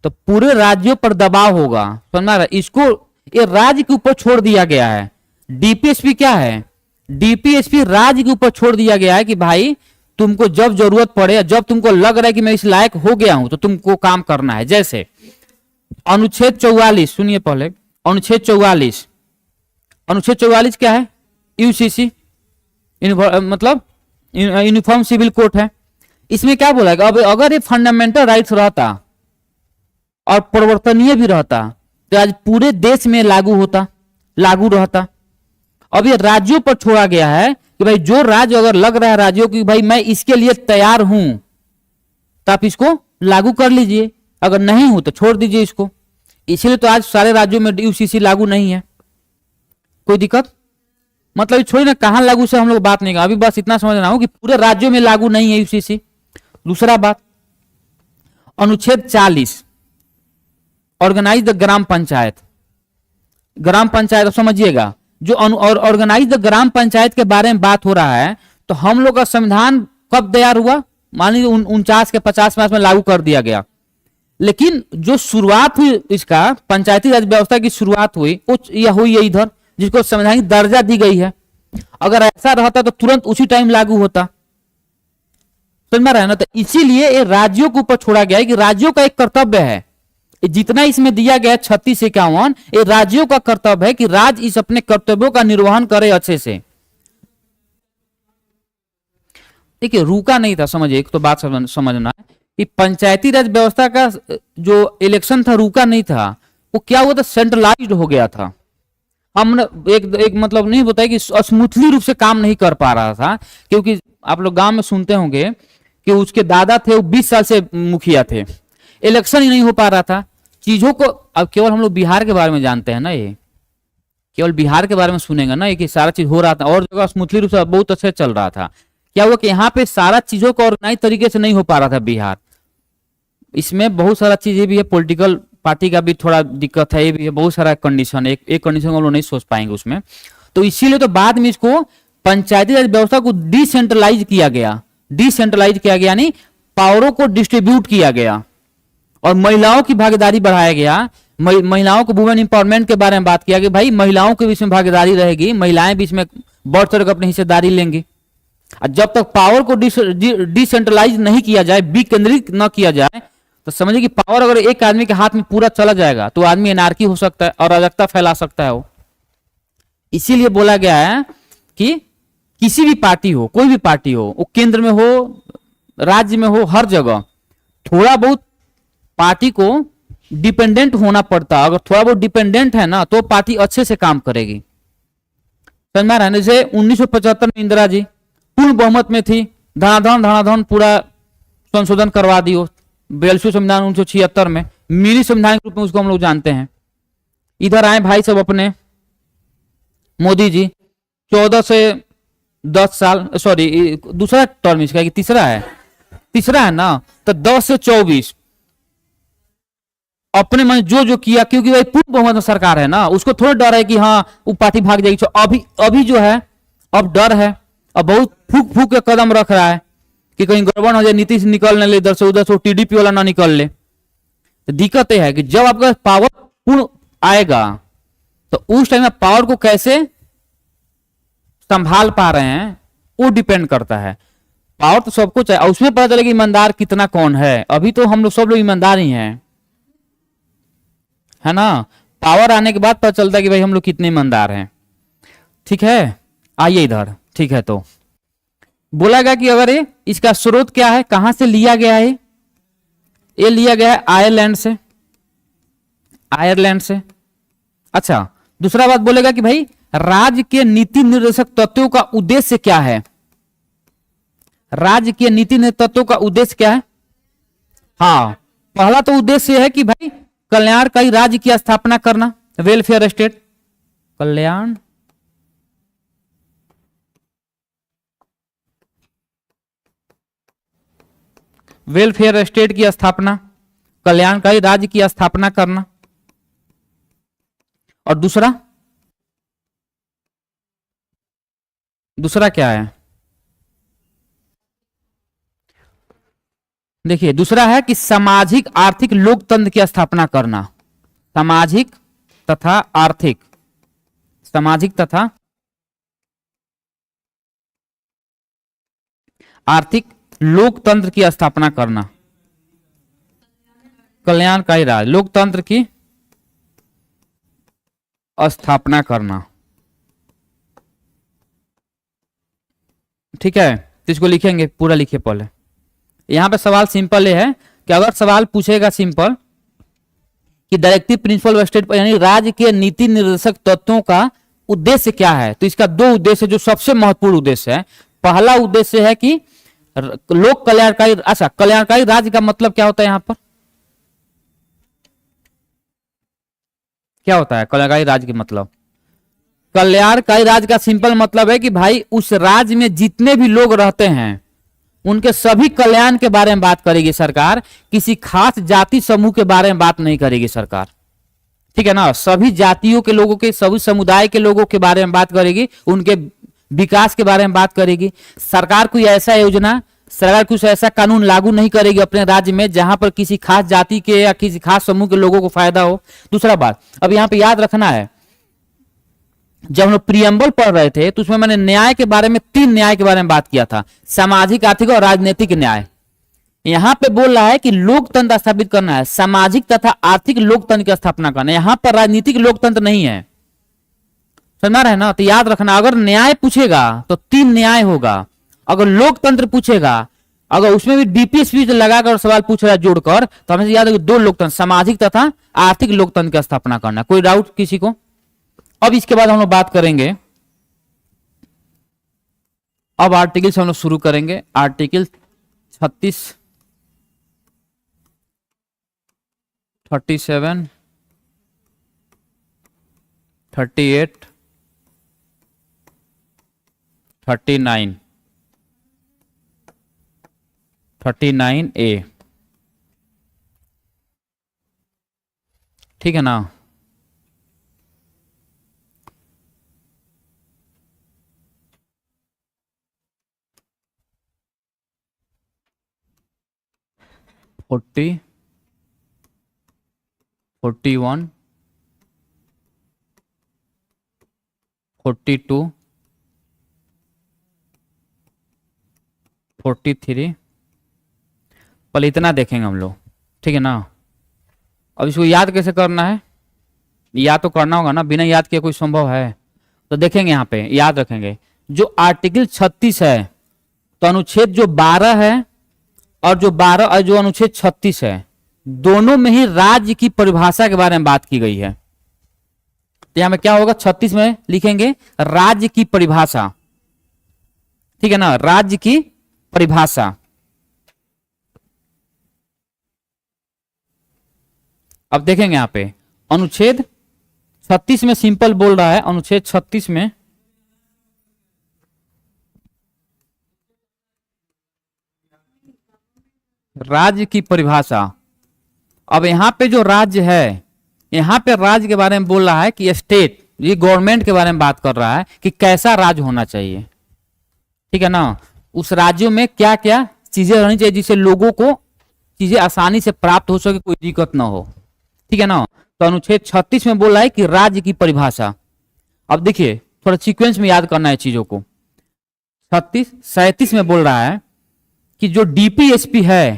तो पूरे राज्यों पर दबाव होगा, समझ रहा? इसको ये राज्य के ऊपर छोड़ दिया गया है। DPSP क्या है? DPSP राज्य के ऊपर छोड़ दिया गया है कि भाई तुमको जब जरूरत पड़े, जब तुमको लग रहा है कि मैं इस लायक हो गया हूं, तो तुमको काम करना है। जैसे अनुच्छेद 44, सुनिए पहले, अनुच्छेद 44 क्या है? UCC मतलब यूनिफॉर्म सिविल कोड है। इसमें क्या बोला अब अगर ये फंडामेंटल राइट्स रहता और परिवर्तनीय भी रहता, तो आज पूरे देश में लागू रहता। अब ये राज्यों पर छोड़ा गया है कि भाई जो राज्य अगर लग रहा है राज्यों की भाई मैं इसके लिए तैयार हूं, तो आप इसको लागू कर लीजिए। अगर नहीं हो तो छोड़ दीजिए इसको। इसीलिए तो आज सारे राज्यों में यूसीसी लागू नहीं है। कोई दिक्कत मतलब छोड़िए ना कहां लागू से हम लोग बात नहीं कर, अभी बस इतना समझना हो कि पूरे राज्यों में लागू नहीं है यूसीसी। दूसरा बात, अनुच्छेद 40 ऑर्गेनाइज द ग्राम पंचायत। ग्राम पंचायत समझिएगा, जो ऑर्गेनाइज द ग्राम पंचायत के बारे में बात हो रहा है, तो हम लोग का संविधान कब तैयार हुआ, मान लीजिए 49 के 50 में लागू कर दिया गया। लेकिन जो शुरुआत हुई इसका पंचायती राज व्यवस्था की शुरुआत हुई यह हुई है इधर, जिसको संवैधानिक दर्जा दी गई है। अगर ऐसा रहता तो तुरंत उसी टाइम लागू होता, समझ में रहा है ना। तो इसीलिए ये राज्यों के ऊपर छोड़ा गया है कि राज्यों का एक कर्तव्य है, जितना इसमें दिया गया 36 से 51, ये राज्यों का कर्तव्य है कि राज्य इस अपने कर्तव्यों का निर्वहन करे अच्छे से। देखिए रुका नहीं था, समझिए एक तो बात समझना है कि पंचायती राज व्यवस्था का जो इलेक्शन था रुका नहीं था, वो क्या हुआ था, सेंट्रलाइज्ड हो गया था। हम एक मतलब नहीं बताया कि स्मूथली रूप से काम नहीं कर पा रहा था, क्योंकि आप लोग गांव में सुनते होंगे कि उसके दादा थे वो 20 साल से मुखिया थे, इलेक्शन ही नहीं हो पा रहा था चीजों को। अब केवल हम लोग बिहार के बारे में जानते हैं ना, ये केवल बिहार के बारे में सुनेंगे ना, ये कि सारा चीज हो रहा था और जगह स्मूथली रूप से बहुत अच्छे चल रहा था। क्या हुआ कि यहाँ पे सारा चीजों को ऑर्गेनाइज तरीके से नहीं हो पा रहा था बिहार। इसमें बहुत सारा चीजें भी है, पॉलिटिकल पार्टी का भी थोड़ा दिक्कत है, ये भी है, बहुत सारा कंडीशन, एक कंडीशन हम लोग नहीं सोच पाएंगे उसमें। तो इसीलिए तो बाद में इसको पंचायती राज व्यवस्था को डिसेंट्रलाइज किया गया। डिसेंट्रलाइज किया गया यानी पावरों को डिस्ट्रीब्यूट किया गया और महिलाओं की भागीदारी बढ़ाया गया। महिलाओं को वुमेन इंपावरमेंट के बारे में बात किया कि भाई महिलाओं के बीच में भागीदारी रहेगी, महिलाएं बीच में बढ़ चढ़ कर अपनी हिस्सेदारी लेंगी। जब तक पावर को डिसेंट्रलाइज नहीं किया जाए, विकेंद्रित न किया जाए, तो समझिए कि पावर अगर एक आदमी के हाथ में पूरा चला जाएगा तो आदमी एनार्की हो सकता है और अराजकता फैला सकता है वो। इसीलिए बोला गया है कि किसी भी पार्टी हो, कोई भी पार्टी हो, वो केंद्र में हो, राज्य में हो, हर जगह थोड़ा बहुत पार्टी को डिपेंडेंट होना पड़ता। अगर थोड़ा बहुत डिपेंडेंट है ना तो पार्टी अच्छे से काम करेगी, समझ में आ रहा है। जैसे 1975 में इंदिरा जी पूर्ण बहुमत में थी, धनाधन पूरा संशोधन करवा दियो 42 संविधान 1976 में, मिनी संविधान के रूप में उसको हम लोग जानते हैं। इधर आए भाई सब अपने मोदी जी 14 से 10 साल, सॉरी दूसरा टर्म इसका कि तीसरा है ना, तो 10 से 24 अपने मन जो किया, क्योंकि भाई पूर्ण बहुमत सरकार है ना, उसको थोड़ा डर है कि हाँ वो पार्टी भाग जाएगी। अभी जो है अब डर है, अब बहुत फूक के कदम रख रहा है कि कहीं गड़बड़ हो जाए, नीतीश निकल न ले इधर से उधर से, टीडीपी वाला ना निकल ले। तो दिक्कत यह है कि जब आपका पावर पूर्ण आएगा तो उस टाइम में पावर को कैसे संभाल पा रहे हैं वो डिपेंड करता है। पावर तो सबको चाहिए, उसमें पता चलेगा ईमानदार कितना कौन है। अभी तो हम लोग सब लोग ईमानदार ही हैं, है ना। पावर आने के बाद पता चलता है कि भाई हम लोग कितने ईमानदार हैं। ठीक है, आइए इधर। ठीक है, तो बोला गया कि अगर ये इसका स्रोत क्या है, कहां से लिया गया है, ये लिया गया है आयरलैंड से। अच्छा, दूसरा बात बोलेगा कि भाई राज्य के नीति निर्देशक तत्वों का उद्देश्य क्या है। राज्य के नीति निर्देशक तत्वों का उद्देश्य क्या है। हाँ, पहला तो उद्देश्य है कि भाई कल्याणकारी राज्य की स्थापना करना, वेलफेयर स्टेट, वेलफेयर स्टेट की स्थापना, कल्याणकारी राज्य की स्थापना करना। और दूसरा क्या है, देखिए दूसरा है कि सामाजिक आर्थिक लोकतंत्र की स्थापना करना। सामाजिक तथा आर्थिक लोकतंत्र की स्थापना करना, कल्याणकारी राज्य लोकतंत्र की स्थापना करना। ठीक है, तो इसको लिखेंगे, पूरा लिखिए पहले। यहां पे सवाल सिंपल है कि अगर सवाल पूछेगा सिंपल कि डायरेक्टिव प्रिंसिपल ऑफ स्टेट यानी राज्य के नीति निर्देशक तत्वों का उद्देश्य क्या है, तो इसका दो उद्देश्य जो सबसे महत्वपूर्ण उद्देश्य है। पहला उद्देश्य है कि लोक कल्याणकारी, अच्छा कल्याणकारी राज्य का मतलब क्या होता है यहाँ पर, क्या होता है कल्याणकारी राज्य का मतलब? कल्याणकारी राज्य का सिंपल मतलब है कि भाई उस राज्य में जितने भी लोग रहते हैं उनके सभी कल्याण के बारे में बात करेगी सरकार, किसी खास जाति समूह के बारे में बात नहीं करेगी सरकार, ठीक है ना। सभी जातियों के लोगों के, सभी समुदाय के लोगों के बारे में बात करेगी, उनके विकास के बारे में बात करेगी। सरकार कोई ऐसा योजना, सरकार कुछ ऐसा कानून लागू नहीं करेगी अपने राज्य में जहां पर किसी खास जाति के या किसी खास समूह के लोगों को फायदा हो। दूसरा बात, अब यहां पे याद रखना है, जब हम लोग प्रियम्बल पढ़ रहे थे तो उसमें मैंने न्याय के बारे में, 3 न्याय के बारे में बात किया था, सामाजिक, आर्थिक और राजनीतिक न्याय। यहां पे बोल रहा है कि लोकतंत्र स्थापित करना है, सामाजिक तथा आर्थिक लोकतंत्र की स्थापना करना है, यहां पर राजनीतिक लोकतंत्र नहीं है, समझ रहे ना। तो याद रखना, अगर न्याय पूछेगा तो 3 न्याय होगा, अगर लोकतंत्र पूछेगा, अगर उसमें भी डीपीएसपी लगाकर सवाल पूछ रहा है जोड़कर, तो हमें याद है 2 लोकतंत्र, सामाजिक तथा आर्थिक लोकतंत्र की स्थापना करना। कोई डाउट किसी को? अब इसके बाद हम लोग बात करेंगे, अब आर्टिकल से हम लोग शुरू करेंगे। आर्टिकल 36, 37, 38, 39, 39A, ठीक है ना। फोर्टी, 41, 42, 43, पहले इतना देखेंगे हम लोग, ठीक है ना। अब इसको याद कैसे करना है? याद तो करना होगा ना, बिना याद किए कोई संभव है? तो देखेंगे यहाँ पे, याद रखेंगे, जो आर्टिकल 36 है, तो अनुच्छेद जो 12 है और जो 12 और जो अनुच्छेद 36 है, दोनों में ही राज्य की परिभाषा के बारे में बात की गई है। तो यहां में क्या होगा, 36 में लिखेंगे राज्य की परिभाषा, ठीक है ना, राज्य की परिभाषा। अब देखेंगे यहां पे अनुच्छेद 36 में सिंपल बोल रहा है, अनुच्छेद 36 में राज्य की परिभाषा। अब यहां पे जो राज्य है, यहां पे राज्य के बारे में बोल रहा है कि स्टेट, ये गवर्नमेंट के बारे में बात कर रहा है कि कैसा राज्य होना चाहिए, ठीक है ना। उस राज्यों में क्या क्या चीजें रहनी चाहिए जिससे लोगों को चीजें आसानी से प्राप्त हो सके, कोई दिक्कत ना हो, ठीक है ना। तो अनुच्छेद 36 में बोल रहा है कि राज्य की परिभाषा। अब देखिए थोड़ा सीक्वेंस में याद करना है चीजों को। 37 में बोल रहा है कि जो डीपीएसपी है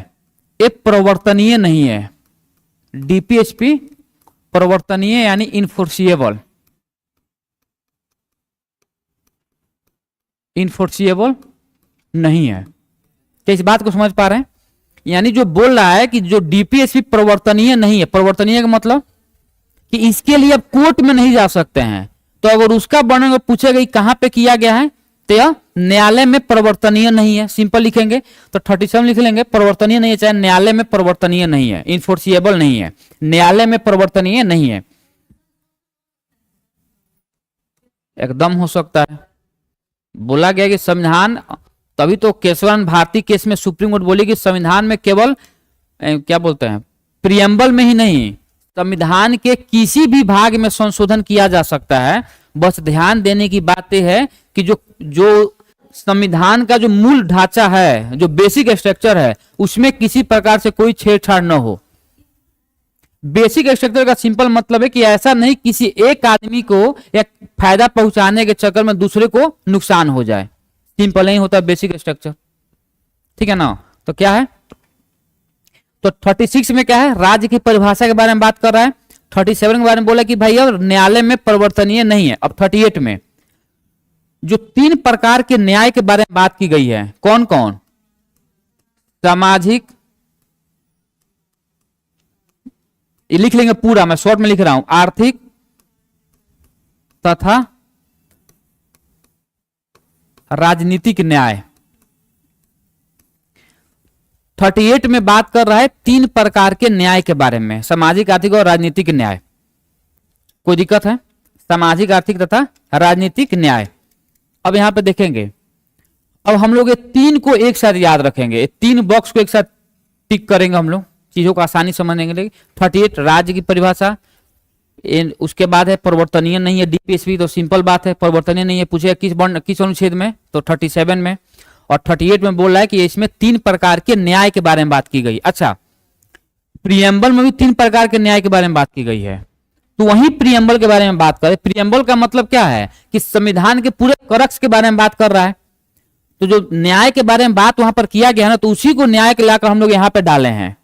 ये प्रवर्तनीय नहीं है। डीपीएसपी प्रवर्तनीय यानी इनफोर्सिएबल, इनफोर्सिएबल नहीं है। तो इस बात को समझ पा रहे हैं? यानी जो बोल रहा है कि जो डीपीएसपी प्रवर्तनीय नहीं है, प्रवर्तनीय का मतलब कि इसके लिए अब कोर्ट में नहीं जा सकते हैं। तो अगर उसका वर्णन पूछेगा कि कहां पे किया गया है, तो यह न्यायालय में प्रवर्तनीय नहीं है, सिंपल लिखेंगे। तो 37 लिख लेंगे, प्रवर्तनीय नहीं है, चाहे न्यायालय में प्रवर्तनीय नहीं है, इनफोर्सिएबल नहीं है, न्यायालय में प्रवर्तनीय नहीं है। एकदम हो सकता है, बोला गया कि संविधान, तभी तो केशवानंद भारती केस में सुप्रीम कोर्ट बोली कि संविधान में केवल क्या बोलते हैं, प्रियम्बल में ही नहीं, संविधान के किसी भी भाग में संशोधन किया जा सकता है। बस ध्यान देने की बात यह है कि जो संविधान का जो मूल ढांचा है, जो बेसिक स्ट्रक्चर है, उसमें किसी प्रकार से कोई छेड़छाड़ न हो। बेसिक स्ट्रक्चर का सिंपल मतलब है कि ऐसा नहीं किसी एक आदमी को या फायदा पहुंचाने के चक्कर में दूसरे को नुकसान हो जाए, सिंपल नहीं होता बेसिक स्ट्रक्चर, ठीक है ना। तो क्या है, तो 36 में क्या है, राज्य की परिभाषा के बारे में बात कर रहा है। 37 के बारे में बोला कि भाई अब न्यायालय में परिवर्तनीय नहीं है। अब 38 में जो 3 प्रकार के न्याय के बारे में बात की गई है, कौन कौन, सामाजिक, ये लिख लेंगे पूरा, मैं शॉर्ट में लिख रहा हूं, आर्थिक तथा राजनीतिक न्याय। 38 में बात कर रहा है 3 प्रकार के न्याय के बारे में, सामाजिक, आर्थिक और राजनीतिक न्याय। कोई दिक्कत है? सामाजिक, आर्थिक तथा राजनीतिक न्याय। अब यहां पे देखेंगे, अब हम लोग ये तीन को एक साथ याद रखेंगे, ये तीन बॉक्स को एक साथ टिक करेंगे हम लोग, चीजों को आसानी समझने के लिए। 38 राज्य की परिभाषा, उसके बाद है परिवर्तनीय नहीं है डीपीएसपी, तो सिंपल बात है, परिवर्तनीय नहीं है, पूछेगा किस अनुच्छेद में, तो 37 में। और 38 में बोल रहा है कि इसमें 3 प्रकार के न्याय के बारे में बात की गई। अच्छा, प्रियम्बल में भी 3 प्रकार के न्याय के बारे में बात की गई है, तो वही प्रियम्बल के बारे में बात करें। प्रियम्बल का मतलब क्या है कि संविधान के पूरे क्रक्स के बारे में बात कर रहा है, तो जो न्याय के बारे में बात वहां पर किया गया ना, तो उसी को न्याय के लाकर हम लोग यहाँ पे डाले हैं,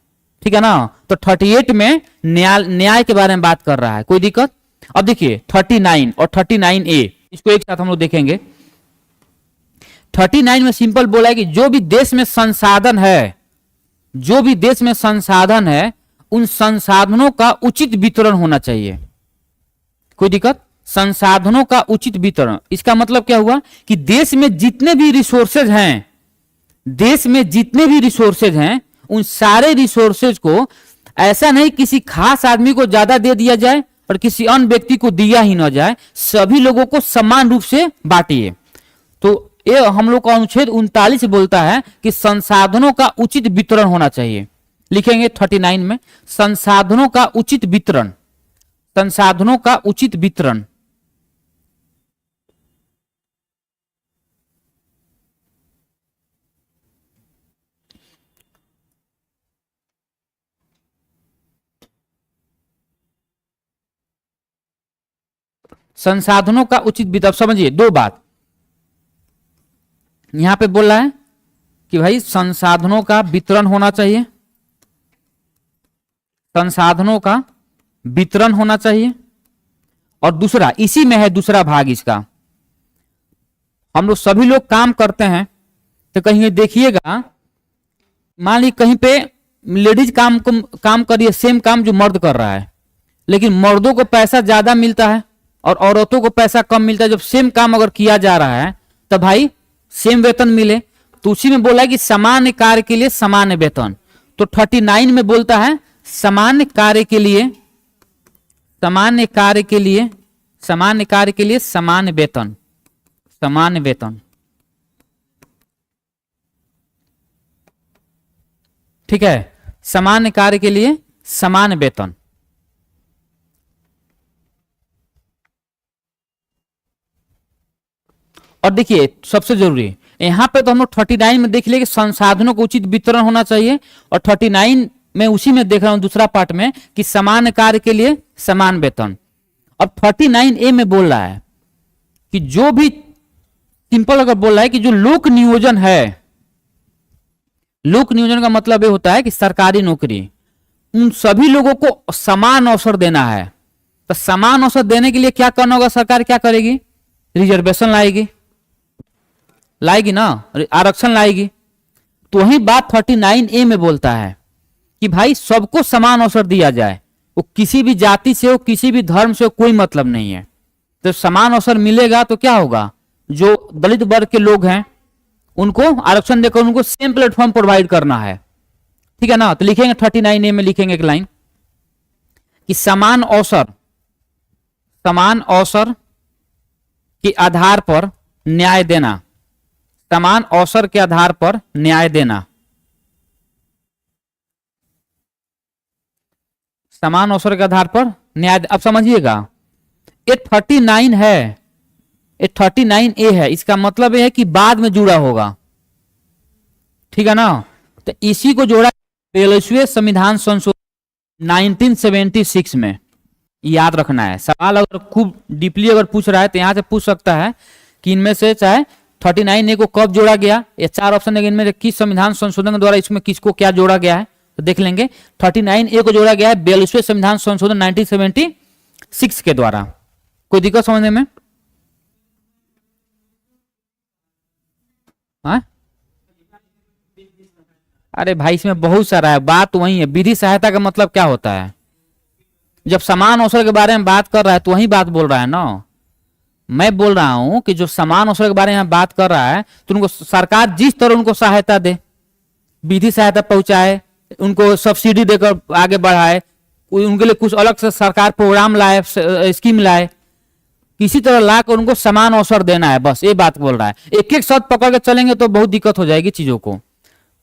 ठीक है ना। तो 38 में न्याय के बारे में बात कर रहा है, कोई दिक्कत? अब देखिए 39 और 39A, इसको एक साथ हम लोग देखेंगे। 39 में सिंपल बोला है कि जो भी देश में संसाधन है, जो भी देश में संसाधन है, उन संसाधनों का उचित वितरण होना चाहिए। कोई दिक्कत? संसाधनों का उचित वितरण, इसका मतलब क्या हुआ कि देश में जितने भी रिसोर्सेज हैं, देश में जितने भी रिसोर्सेज हैं, उन सारे रिसोर्सेज को ऐसा नहीं किसी खास आदमी को ज्यादा दे दिया जाए और किसी अन्य व्यक्ति को दिया ही ना जाए, सभी लोगों को समान रूप से बांटिए। तो ये हम लोग का अनुच्छेद 39 बोलता है कि संसाधनों का उचित वितरण होना चाहिए। लिखेंगे 39 में, संसाधनों का उचित वितरण, संसाधनों का उचित वितरण। संसाधनों का उचित वितरण, समझिए दो बात यहां पे बोल रहा है कि भाई संसाधनों का वितरण होना चाहिए, संसाधनों का वितरण होना चाहिए। और दूसरा, इसी में है दूसरा भाग इसका, हम लोग सभी लोग काम करते हैं, तो कहीं देखिएगा, मान ली कहीं पे लेडीज काम कर रही है, सेम काम जो मर्द कर रहा है, लेकिन मर्दों को पैसा ज्यादा मिलता है और औरतों को पैसा कम मिलता है। जब सेम काम अगर किया जा रहा है तो भाई सेम वेतन मिले, तो उसी में बोला है कि समान कार्य के लिए समान वेतन। तो 39 में बोलता है समान कार्य के लिए, समान कार्य के लिए, समान कार्य के लिए समान वेतन, समान वेतन, ठीक है, समान कार्य के लिए समान वेतन। और देखिए सबसे जरूरी यहां पे तो हम लोग 39 में देख लिए कि संसाधनों को उचित वितरण होना चाहिए, और 39 में उसी में देख रहा हूं दूसरा पार्ट में कि समान कार्य के लिए समान वेतन। अब 39A में बोल रहा है कि जो भी, सिंपल अगर बोल रहा है कि जो लोक नियोजन है, लोक नियोजन का मतलब ये होता है कि सरकारी नौकरी, उन सभी लोगों को समान अवसर देना है। तो समान अवसर देने के लिए क्या करना होगा? सरकार क्या करेगी? रिजर्वेशन लाएगी, लाएगी ना, आरक्षण लाएगी। तो वही बात 39A में बोलता है कि भाई सबको समान अवसर दिया जाए, वो किसी भी जाति से हो, किसी भी धर्म से हो, कोई मतलब नहीं है। तो समान अवसर मिलेगा तो क्या होगा? जो दलित वर्ग के लोग हैं उनको आरक्षण देकर उनको सेम प्लेटफॉर्म प्रोवाइड करना है, ठीक है ना। तो लिखेंगे 39A में लिखेंगे एक लाइन कि समान अवसर, समान अवसर के आधार पर न्याय देना, समान अवसर के आधार पर न्याय देना, समान अवसर के आधार पर न्याय। अब समझिएगा ये 39 है, ये 39A है, इसका मतलब यह है कि बाद में जुड़ा होगा, ठीक है ना। तो इसी को जोड़ा 42वें संविधान संशोधन 1976 में, याद रखना है। सवाल अगर खूब डीपली अगर पूछ रहा है तो यहां से पूछ सकता है कि इनमें से चाहे 39A को कब जोड़ा गया, ये 4 ऑप्शन है, इनमें किस संविधान संशोधन के द्वारा इसमें किसको क्या जोड़ा गया है, तो देख लेंगे। 39A को जोड़ा गया है 42वें संविधान संशोधन 1976 के द्वारा। कोई दिक्कत समझने में? हाँ? अरे भाई इसमें बहुत सारा है, बात वही है। विधि सहायता का मतलब क्या होता है? जब समान अवसर के बारे में बात कर रहा है तो वही बात बोल रहा है ना। मैं बोल रहा हूं कि जो समान अवसर के बारे में बात कर रहा है तो उनको सरकार जिस तरह उनको सहायता दे, विधि सहायता पहुंचाए, उनको सब्सिडी देकर आगे बढ़ाए, उनके लिए कुछ अलग से सरकार प्रोग्राम लाए, स्कीम लाए, किसी तरह लाकर उनको समान अवसर देना है, बस ये बात बोल रहा है। एक एक शब्द पकड़ के चलेंगे तो बहुत दिक्कत हो जाएगी चीजों को,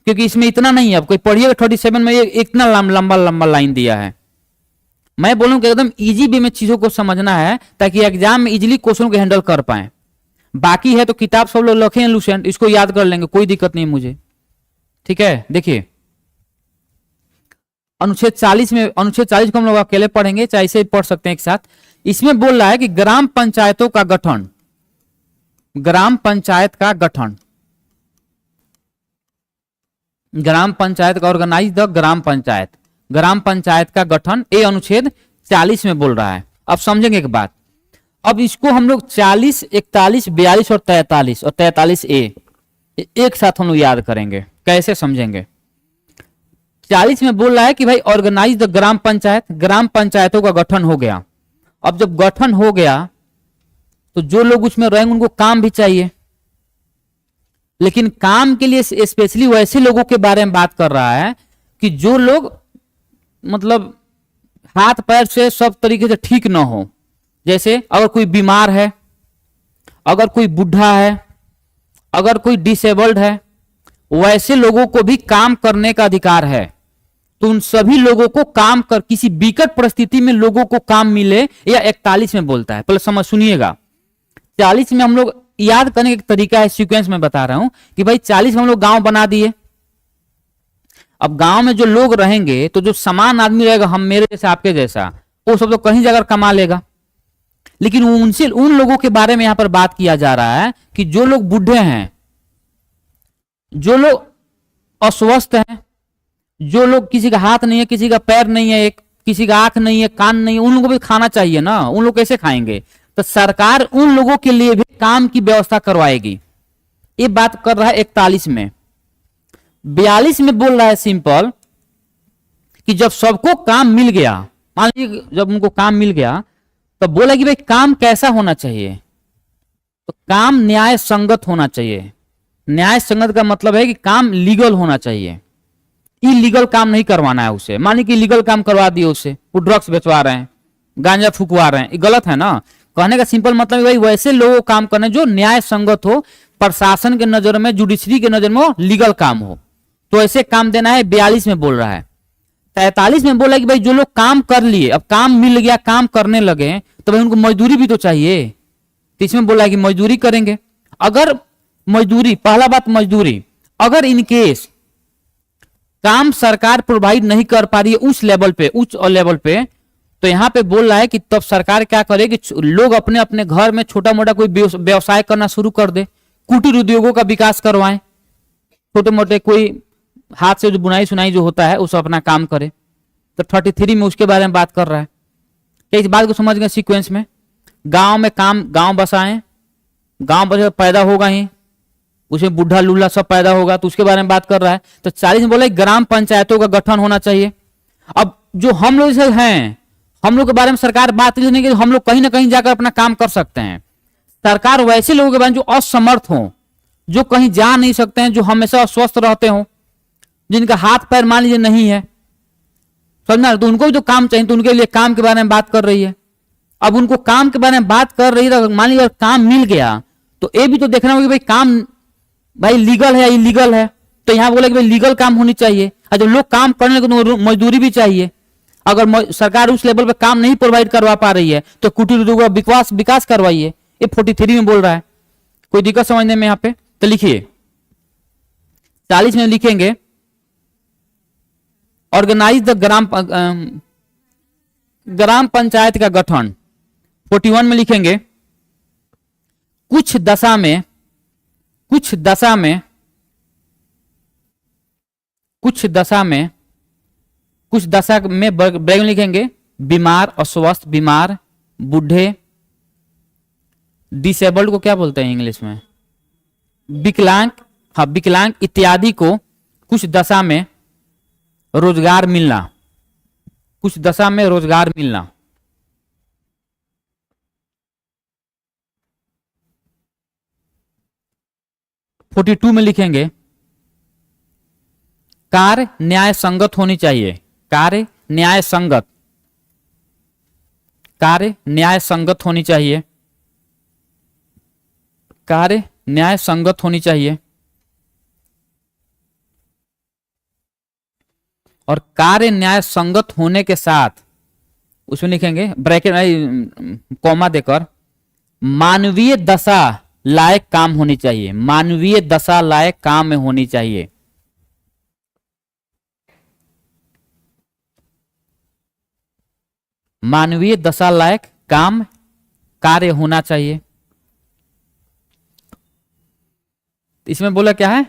क्योंकि इसमें इतना नहीं है। अब कोई पढ़िएगा 37 में इतना लंबा लंबा लाइन दिया है। मैं बोलूं कि एकदम इजी वे में चीजों को समझना है ताकि एग्जाम में इजीली क्वेश्चन को हैंडल कर पाए। बाकी है तो किताब सब लोग रखें लुसेंट, इसको याद कर लेंगे, कोई दिक्कत नहीं मुझे, ठीक है। देखिए अनुच्छेद 40 में, अनुच्छेद 40 को हम लोग अकेले पढ़ेंगे, चाहे इसे पढ़ सकते हैं एक साथ। इसमें बोल रहा है कि ग्राम पंचायतों का गठन, ग्राम पंचायत का गठन, ग्राम पंचायत का ऑर्गेनाइज द ग्राम पंचायत, ग्राम पंचायत का गठन, ये अनुच्छेद 40 में बोल रहा है। अब समझेंगे एक बात, अब इसको हम लोग 40, 41, 42 और 43 ए एक साथ हम लोग याद करेंगे। कैसे समझेंगे? 40 में बोल रहा है कि भाई ऑर्गेनाइज द ग्राम पंचायत, ग्राम पंचायतों का गठन हो गया। अब जब गठन हो गया तो जो लोग उसमें रहेंगे उनको काम भी चाहिए, लेकिन काम के लिए स्पेशली वैसे लोगों के बारे में बात कर रहा है कि जो लोग मतलब हाथ पैर से सब तरीके से ठीक ना हो। जैसे अगर कोई बीमार है, अगर कोई बूढ़ा है, अगर कोई डिसेबल्ड है, वैसे लोगों को भी काम करने का अधिकार है। तो उन सभी लोगों को काम कर, किसी विकट परिस्थिति में लोगों को काम मिले, या 41 में बोलता है। पहले समझ सुनिएगा, 40 में हम लोग याद करने का तरीका है, सीक्वेंस में बता रहा हूं कि भाई 40 में हम लोग गांव बना दिए। अब गांव में जो लोग रहेंगे तो जो समान आदमी रहेगा, हम मेरे जैसा आपके जैसा, वो सब तो कहीं जाकर कमा लेगा। लेकिन उनसे, उन लोगों के बारे में यहां पर बात किया जा रहा है कि जो लोग बूढ़े हैं, जो लोग अस्वस्थ हैं, जो लोग किसी का हाथ नहीं है, किसी का पैर नहीं है, एक किसी का आंख नहीं है, कान नहीं है, उन लोगों को भी खाना चाहिए ना। उन लोग कैसे खाएंगे? तो सरकार उन लोगों के लिए भी काम की व्यवस्था करवाएगी। ये बात कर रहा है 41 में। 42 में बोल रहा है सिंपल कि जब सबको काम मिल गया, मान लीजिए जब उनको काम मिल गया, तो बोला कि भाई काम कैसा होना चाहिए? तो काम न्याय संगत होना चाहिए। न्याय संगत का मतलब है कि काम लीगल होना चाहिए, इलीगल काम नहीं करवाना है उसे। मानिए कि लीगल काम करवा दिए उसे, वो ड्रग्स बेचवा रहे हैं, गांजा फूकवा रहे हैं, ये गलत है ना। कहने का सिंपल मतलब भाई वैसे लोगों काम करने जो न्याय संगत हो, प्रशासन के नजर में, जुडिशरी के नजर में वो लीगल काम हो, तो ऐसे काम देना है। 42 में बोल रहा है। 43 में बोला कि भाई जो लोग काम कर लिए, अब काम मिल गया, काम करने लगे, तो भाई उनको मजदूरी भी तो चाहिए। तो इसमें बोला है कि मजदूरी करेंगे। अगर मजदूरी, पहला बात मजदूरी, अगर इनकेस काम सरकार प्रोवाइड नहीं कर पा रही है उस लेवल पे, उच्च लेवल पे, तो यहां पे बोल रहा है कि तब सरकार क्या करे कि लोग अपने अपने घर में छोटा मोटा कोई व्यवसाय करना शुरू कर दे, कुटीर उद्योगों का विकास करवाएं, छोटे मोटे कोई हाथ से जो बुनाई सुनाई जो होता है उस अपना काम करे। तो 33 में उसके बारे में बात कर रहा है। क्या इस बात को समझ गए? सीक्वेंस में गांव में काम, गांव बसाएं, गांव बसे पैदा होगा ही, उसमें बुढ़ा लूल्हा सब पैदा होगा, तो उसके बारे में बात कर रहा है। तो 40 में बोला ग्राम पंचायतों का गठन होना चाहिए। अब जो हम लोग जैसे हैं, हम लोग के बारे में सरकार बात नहीं कि हम लोग कहीं ना कहीं जाकर अपना काम कर सकते हैं। सरकार वैसे लोगों के बारे में जो असमर्थ हो, जो कहीं जा नहीं सकते हैं, जो हमेशा अस्वस्थ रहते हो, जिनका हाथ पैर मान लीजिए नहीं है, समझना, तो उनको भी तो काम चाहिए, तो उनके लिए काम के बारे में बात कर रही है। अब उनको काम के बारे में बात कर रही है, तो मान लीजिए काम मिल गया तो ये भी तो देखना होगा कि भाई काम भाई लीगल है या इलीगल है। तो यहां बोला कि भाई लीगल काम होनी चाहिए, और जब लोग काम करने लगे तो मजदूरी भी चाहिए। अगर सरकार उस लेवल पे काम नहीं प्रोवाइड करवा पा रही है तो कुटीर उद्योग का विकास करवाइए। ये 43 में बोल रहा है। कोई दिक्कत समझने में यहाँ पे? तो लिखिए 40 में लिखेंगे ऑर्गेनाइज द ग्राम पंचायत का गठन। 41 में लिखेंगे कुछ दशा में ब्रैकेट में लिखेंगे बीमार, अस्वस्थ, बीमार, बूढ़े, डिसेबल्ड को क्या बोलते हैं इंग्लिश में? विकलांग, हाँ विकलांग इत्यादि को कुछ दशा में रोजगार मिलना, कुछ दशा में रोजगार मिलना। (42) में लिखेंगे कार्य न्याय संगत होनी चाहिए, कार्य न्याय संगत, कार्य न्याय संगत होनी चाहिए, कार्य न्याय संगत होनी चाहिए, और कार्य न्याय संगत होने के साथ उसमें लिखेंगे ब्रैकेट कॉमा देकर मानवीय दशा लायक काम होनी चाहिए, मानवीय दशा लायक काम में होनी चाहिए। मानवीय दशा लायक काम कार्य होना चाहिए। इसमें बोला क्या है,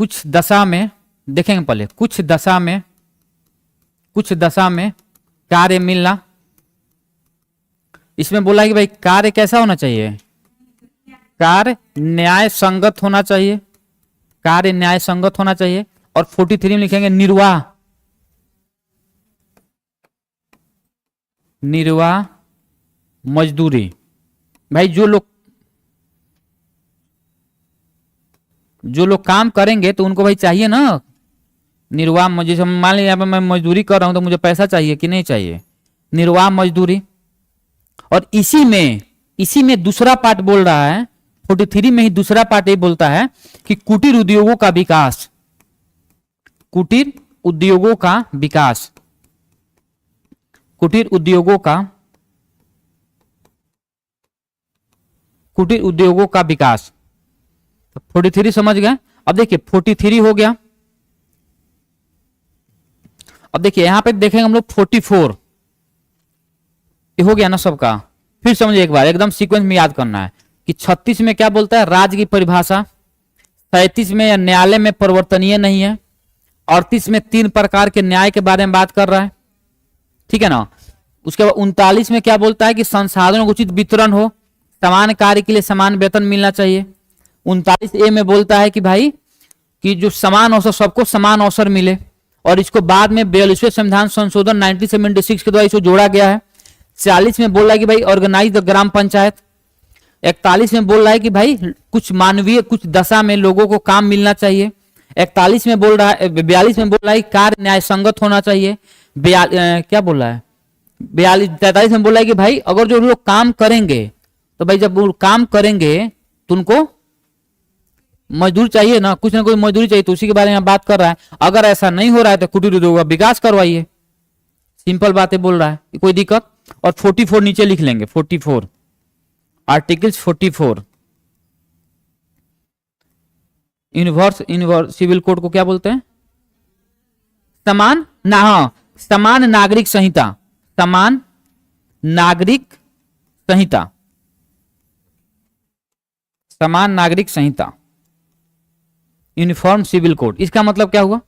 कुछ दशा में, देखेंगे पहले, कुछ दशा में, कुछ दशा में कार्य मिलना। इसमें बोला कि भाई कार्य कैसा होना चाहिए, कार्य न्याय संगत होना चाहिए, कार्य न्याय संगत होना चाहिए। और 43 में लिखेंगे निर्वाह, निर्वाह मजदूरी। भाई जो लोग काम करेंगे तो उनको भाई चाहिए ना निर्वाह मजदूरी। मान लीजिए यहाँ पे मैं मजदूरी कर रहा हूं तो मुझे पैसा चाहिए कि नहीं चाहिए, निर्वाह मजदूरी। और इसी में दूसरा पार्ट बोल रहा है, 43 में ही दूसरा पार्ट ये बोलता है कि कुटीर उद्योगों का विकास, कुटीर उद्योगों का विकास, कुटीर उद्योगों का, कुटीर उद्योगों का विकास। 43 समझ गए। अब देखिए 43 हो गया। अब देखिए यहां पे देखेंगे हम लोग 44, ये हो गया ना सबका। फिर समझिए एक बार, एकदम सीक्वेंस में याद करना है कि 36 में क्या बोलता है, राज्य की परिभाषा। 37 में न्यायालय में परिवर्तनीय नहीं है। 38 में 3 प्रकार के न्याय के बारे में बात कर रहा है, ठीक है ना। उसके बाद 39 में क्या बोलता है कि संसाधनों का उचित वितरण हो, समान कार्य के लिए समान वेतन मिलना चाहिए। 39A में बोलता है कि भाई कि जो समान अवसर, सबको समान अवसर मिले। और इसको बाद में 42वें संविधान संशोधन 1976 के द्वारा इसको जोड़ा गया है। 40 में बोल रहा है कि भाई ऑर्गेनाइज द ग्राम पंचायत। 41 में बोल रहा है कि भाई कुछ मानवीय, कुछ दशा में लोगों को काम मिलना चाहिए। 41 में बोल रहा है, 42 में बोल रहा है कार्य न्याय संगत होना चाहिए। क्या बोल रहा है, 43 में बोल रहा है कि भाई अगर जो लोग काम करेंगे तो भाई जब वो काम करेंगे तो उनको मजदूर चाहिए ना, कुछ ना कोई मजदूरी चाहिए, तो उसी के बारे में बात कर रहा है। अगर ऐसा नहीं हो रहा है तो कुटीर उद्योग का विकास करवाइए, सिंपल बातें बोल रहा है, कोई दिक्कत। और 44 नीचे लिख लेंगे, 44 आर्टिकल्स 44 यूनिवर्स सिविल कोड को क्या बोलते हैं, समान नागरिक संहिता, समान नागरिक संहिता, समान नागरिक संहिता, यूनिफॉर्म सिविल कोड। इसका मतलब क्या हुआ,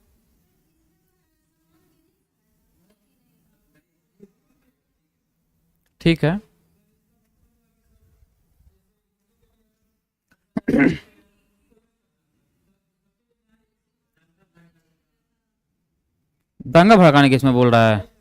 ठीक है। दंगा भड़काने किसमें बोल रहा है,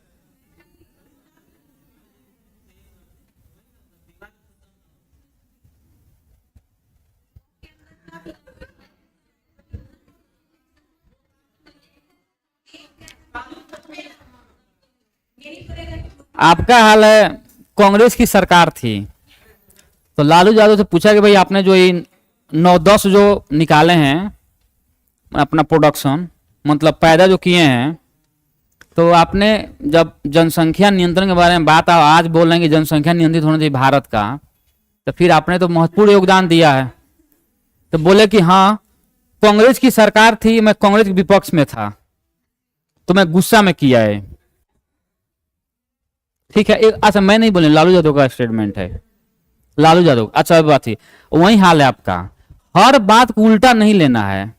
आपका हाल है। कांग्रेस की सरकार थी तो लालू यादव से पूछा कि भाई आपने जो ये 9-10 जो निकाले हैं अपना प्रोडक्शन, मतलब पैदा जो किए हैं, तो आपने जब जनसंख्या नियंत्रण के बारे में बात आज बोल रहे हैं कि जनसंख्या नियंत्रित होना चाहिए भारत का, तो फिर आपने तो महत्वपूर्ण योगदान दिया है। तो बोले कि हाँ कांग्रेस की सरकार थी, मैं कांग्रेस के विपक्ष में था तो मैं गुस्सा में किया है, ठीक है। अच्छा मैं नहीं बोले, लालू यादव का स्टेटमेंट है, लालू यादव। अच्छा बात थी, वही हाल है आपका, हर बात को उल्टा नहीं लेना है।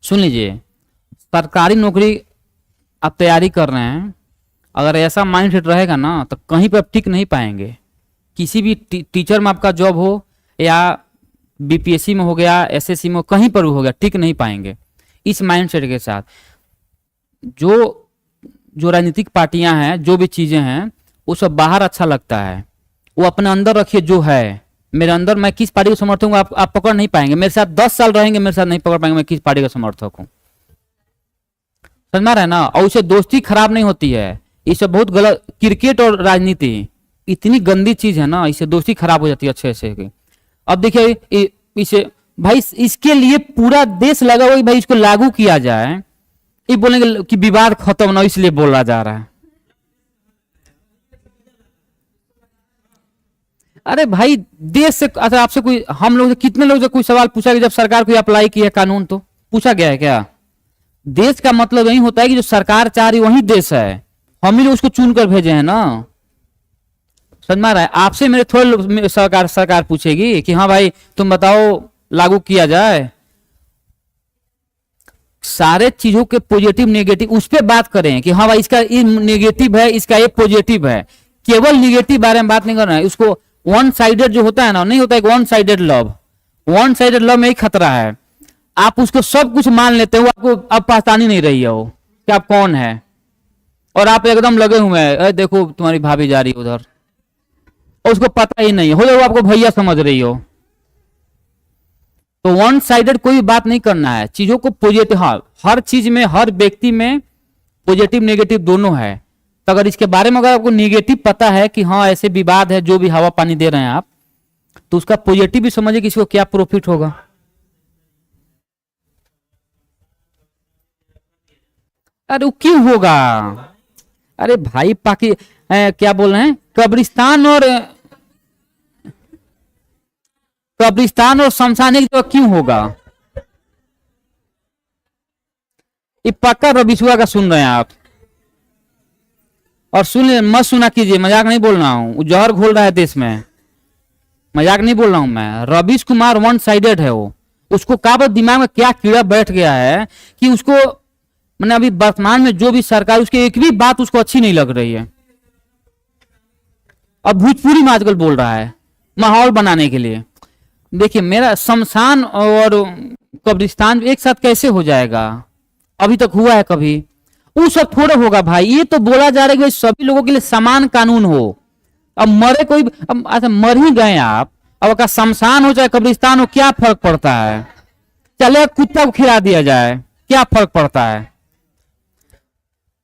सुन लीजिए, सरकारी नौकरी आप तैयारी कर रहे हैं, अगर ऐसा माइंडसेट रहेगा ना तो कहीं पर आप टिक नहीं पाएंगे। किसी भी टीचर में आपका जॉब हो या बीपीएससी में हो गया, एसएससी में, कहीं पर हो गया, टिक नहीं पाएंगे। इस माइंडसेट के साथ जो राजनीतिक पार्टियां हैं, जो भी चीजें हैं, वो सब बाहर अच्छा लगता है, वो अपने अंदर रखिए। जो है मेरे अंदर, मैं किस पार्टी का समर्थक हूँ आप पकड़ नहीं पाएंगे। मेरे साथ 10 साल रहेंगे, मेरे साथ नहीं पकड़ पाएंगे मैं किस पार्टी का समर्थक हूँ, समझ में आ रहा है ना। और उससे दोस्ती खराब नहीं होती है, ये सब बहुत गलत। क्रिकेट और राजनीति, इतनी गंदी चीज है ना, इससे दोस्ती खराब हो जाती है अच्छे से की। अब देखिए इसे भाई इसके लिए पूरा देश लगा हुआ है भाई इसको लागू किया जाए, ये बोलेंगे कि विवाद खत्म ना, इसलिए बोला जा रहा है। अरे भाई देश से, अच्छा आपसे कोई, हम लोग से कितने लोग से कोई सवाल पूछा कि जब सरकार कोई अप्लाई किया कानून तो पूछा गया है क्या? देश का मतलब यही होता है कि जो सरकार चाह रही वही देश है, हम ही लोग उसको चुन कर भेजे हैं ना। समझ में आ रहा है? आपसे मेरे थोड़े सरकार पूछेगी कि हाँ भाई तुम बताओ लागू किया जाए। सारे चीजों के पॉजिटिव नेगेटिव उस पर बात करें कि हाँ भाई इसका ये नेगेटिव है, इसका ये पॉजिटिव है। केवल नेगेटिव बारे में बात नहीं करना है। उसको वन साइडेड जो होता है ना, नहीं होता है one sided love. One sided love में ही खतरा है। आप उसको सब कुछ मान लेते हो, आपको अब पहचान ही नहीं रही है वो कि आप कौन है, और आप एकदम लगे हुए हैं देखो तुम्हारी भाभी जा रही है उधर, और उसको पता ही नहीं है, हो जाए वो आपको भैया समझ रही हो। तो वन साइडेड कोई बात नहीं करना है, चीजों को पॉजिटिव, हाँ हर चीज में हर व्यक्ति में पॉजिटिव नेगेटिव दोनों है। तो अगर इसके बारे में अगर आपको नेगेटिव पता है कि हाँ ऐसे विवाद है, जो भी हवा पानी दे रहे हैं आप, तो उसका पॉजिटिव भी समझिए कि इसको क्या प्रॉफिट होगा। अरे वो क्यों होगा? अरे भाई क्या बोल रहे हैं, कब्रिस्तान और शमशान एक जगह क्यों होगा? ये पक्का रबिशुआ का सुन रहे हैं आप, और सुन मत सुना कीजिए, मजाक नहीं बोल रहा हूं। जहर घोल रहा है देश में, मजाक नहीं बोल रहा हूं मैं। रवीश कुमार वन साइडेड है वो, उसको क्या दिमाग में क्या कीड़ा बैठ गया है कि उसको मैंने अभी वर्तमान में जो भी सरकार, उसकी एक भी बात उसको अच्छी नहीं लग रही है। अब भोजपुरी में आजकल बोल रहा है माहौल बनाने के लिए। देखिए मेरा शमशान और कब्रिस्तान एक साथ कैसे हो जाएगा? अभी तक हुआ है कभी? वो सब थोड़े होगा भाई। ये तो बोला जा रहा है कि सभी लोगों के लिए समान कानून हो। अब मरे कोई, अब अच्छा मर ही गए आप, अब अगर शमशान हो चाहे कब्रिस्तान हो क्या फर्क पड़ता है? चले कुत्ता को खिला दिया जाए, क्या फर्क पड़ता है?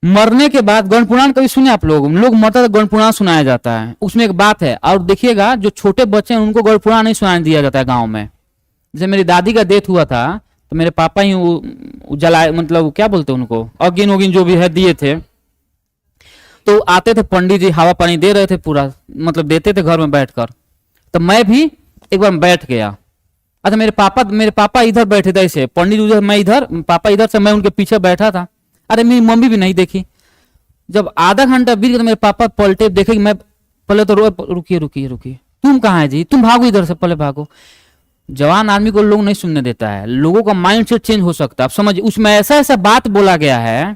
मरने के बाद गण पुराण कभी सुने आप लोग मरता तो गण पुराण सुनाया जाता है, उसमें एक बात है। और देखिएगा जो छोटे बच्चे हैं उनको गण पुराण नहीं सुनाने दिया जाता है गांव में। जैसे मेरी दादी का डेथ हुआ था तो मेरे पापा ही जलाए, मतलब क्या बोलते हैं उनको, अगिन उगिन जो भी है दिए थे। तो आते थे पंडित जी, हवा पानी दे रहे थे पूरा, मतलब देते थे घर में बैठकर। तो मैं भी एक बार बैठ गया। अच्छा मेरे पापा इधर बैठे थे, ऐसे पंडित उधर, मैं इधर, पापा इधर से मैं उनके पीछे बैठा था। अरे मेरी मम्मी भी नहीं देखी। जब आधा घंटा बीत गया तो मेरे पापा पलटे, देखे मैं पहले तो रुकिए रुकिए रुकिए, तुम कहाँ है जी, तुम भागो इधर से, पहले भागो। जवान आदमी को लोग नहीं सुनने देता है, लोगों का माइंड सेट चेंज हो सकता है। आप समझिए उसमें ऐसा ऐसा बात बोला गया है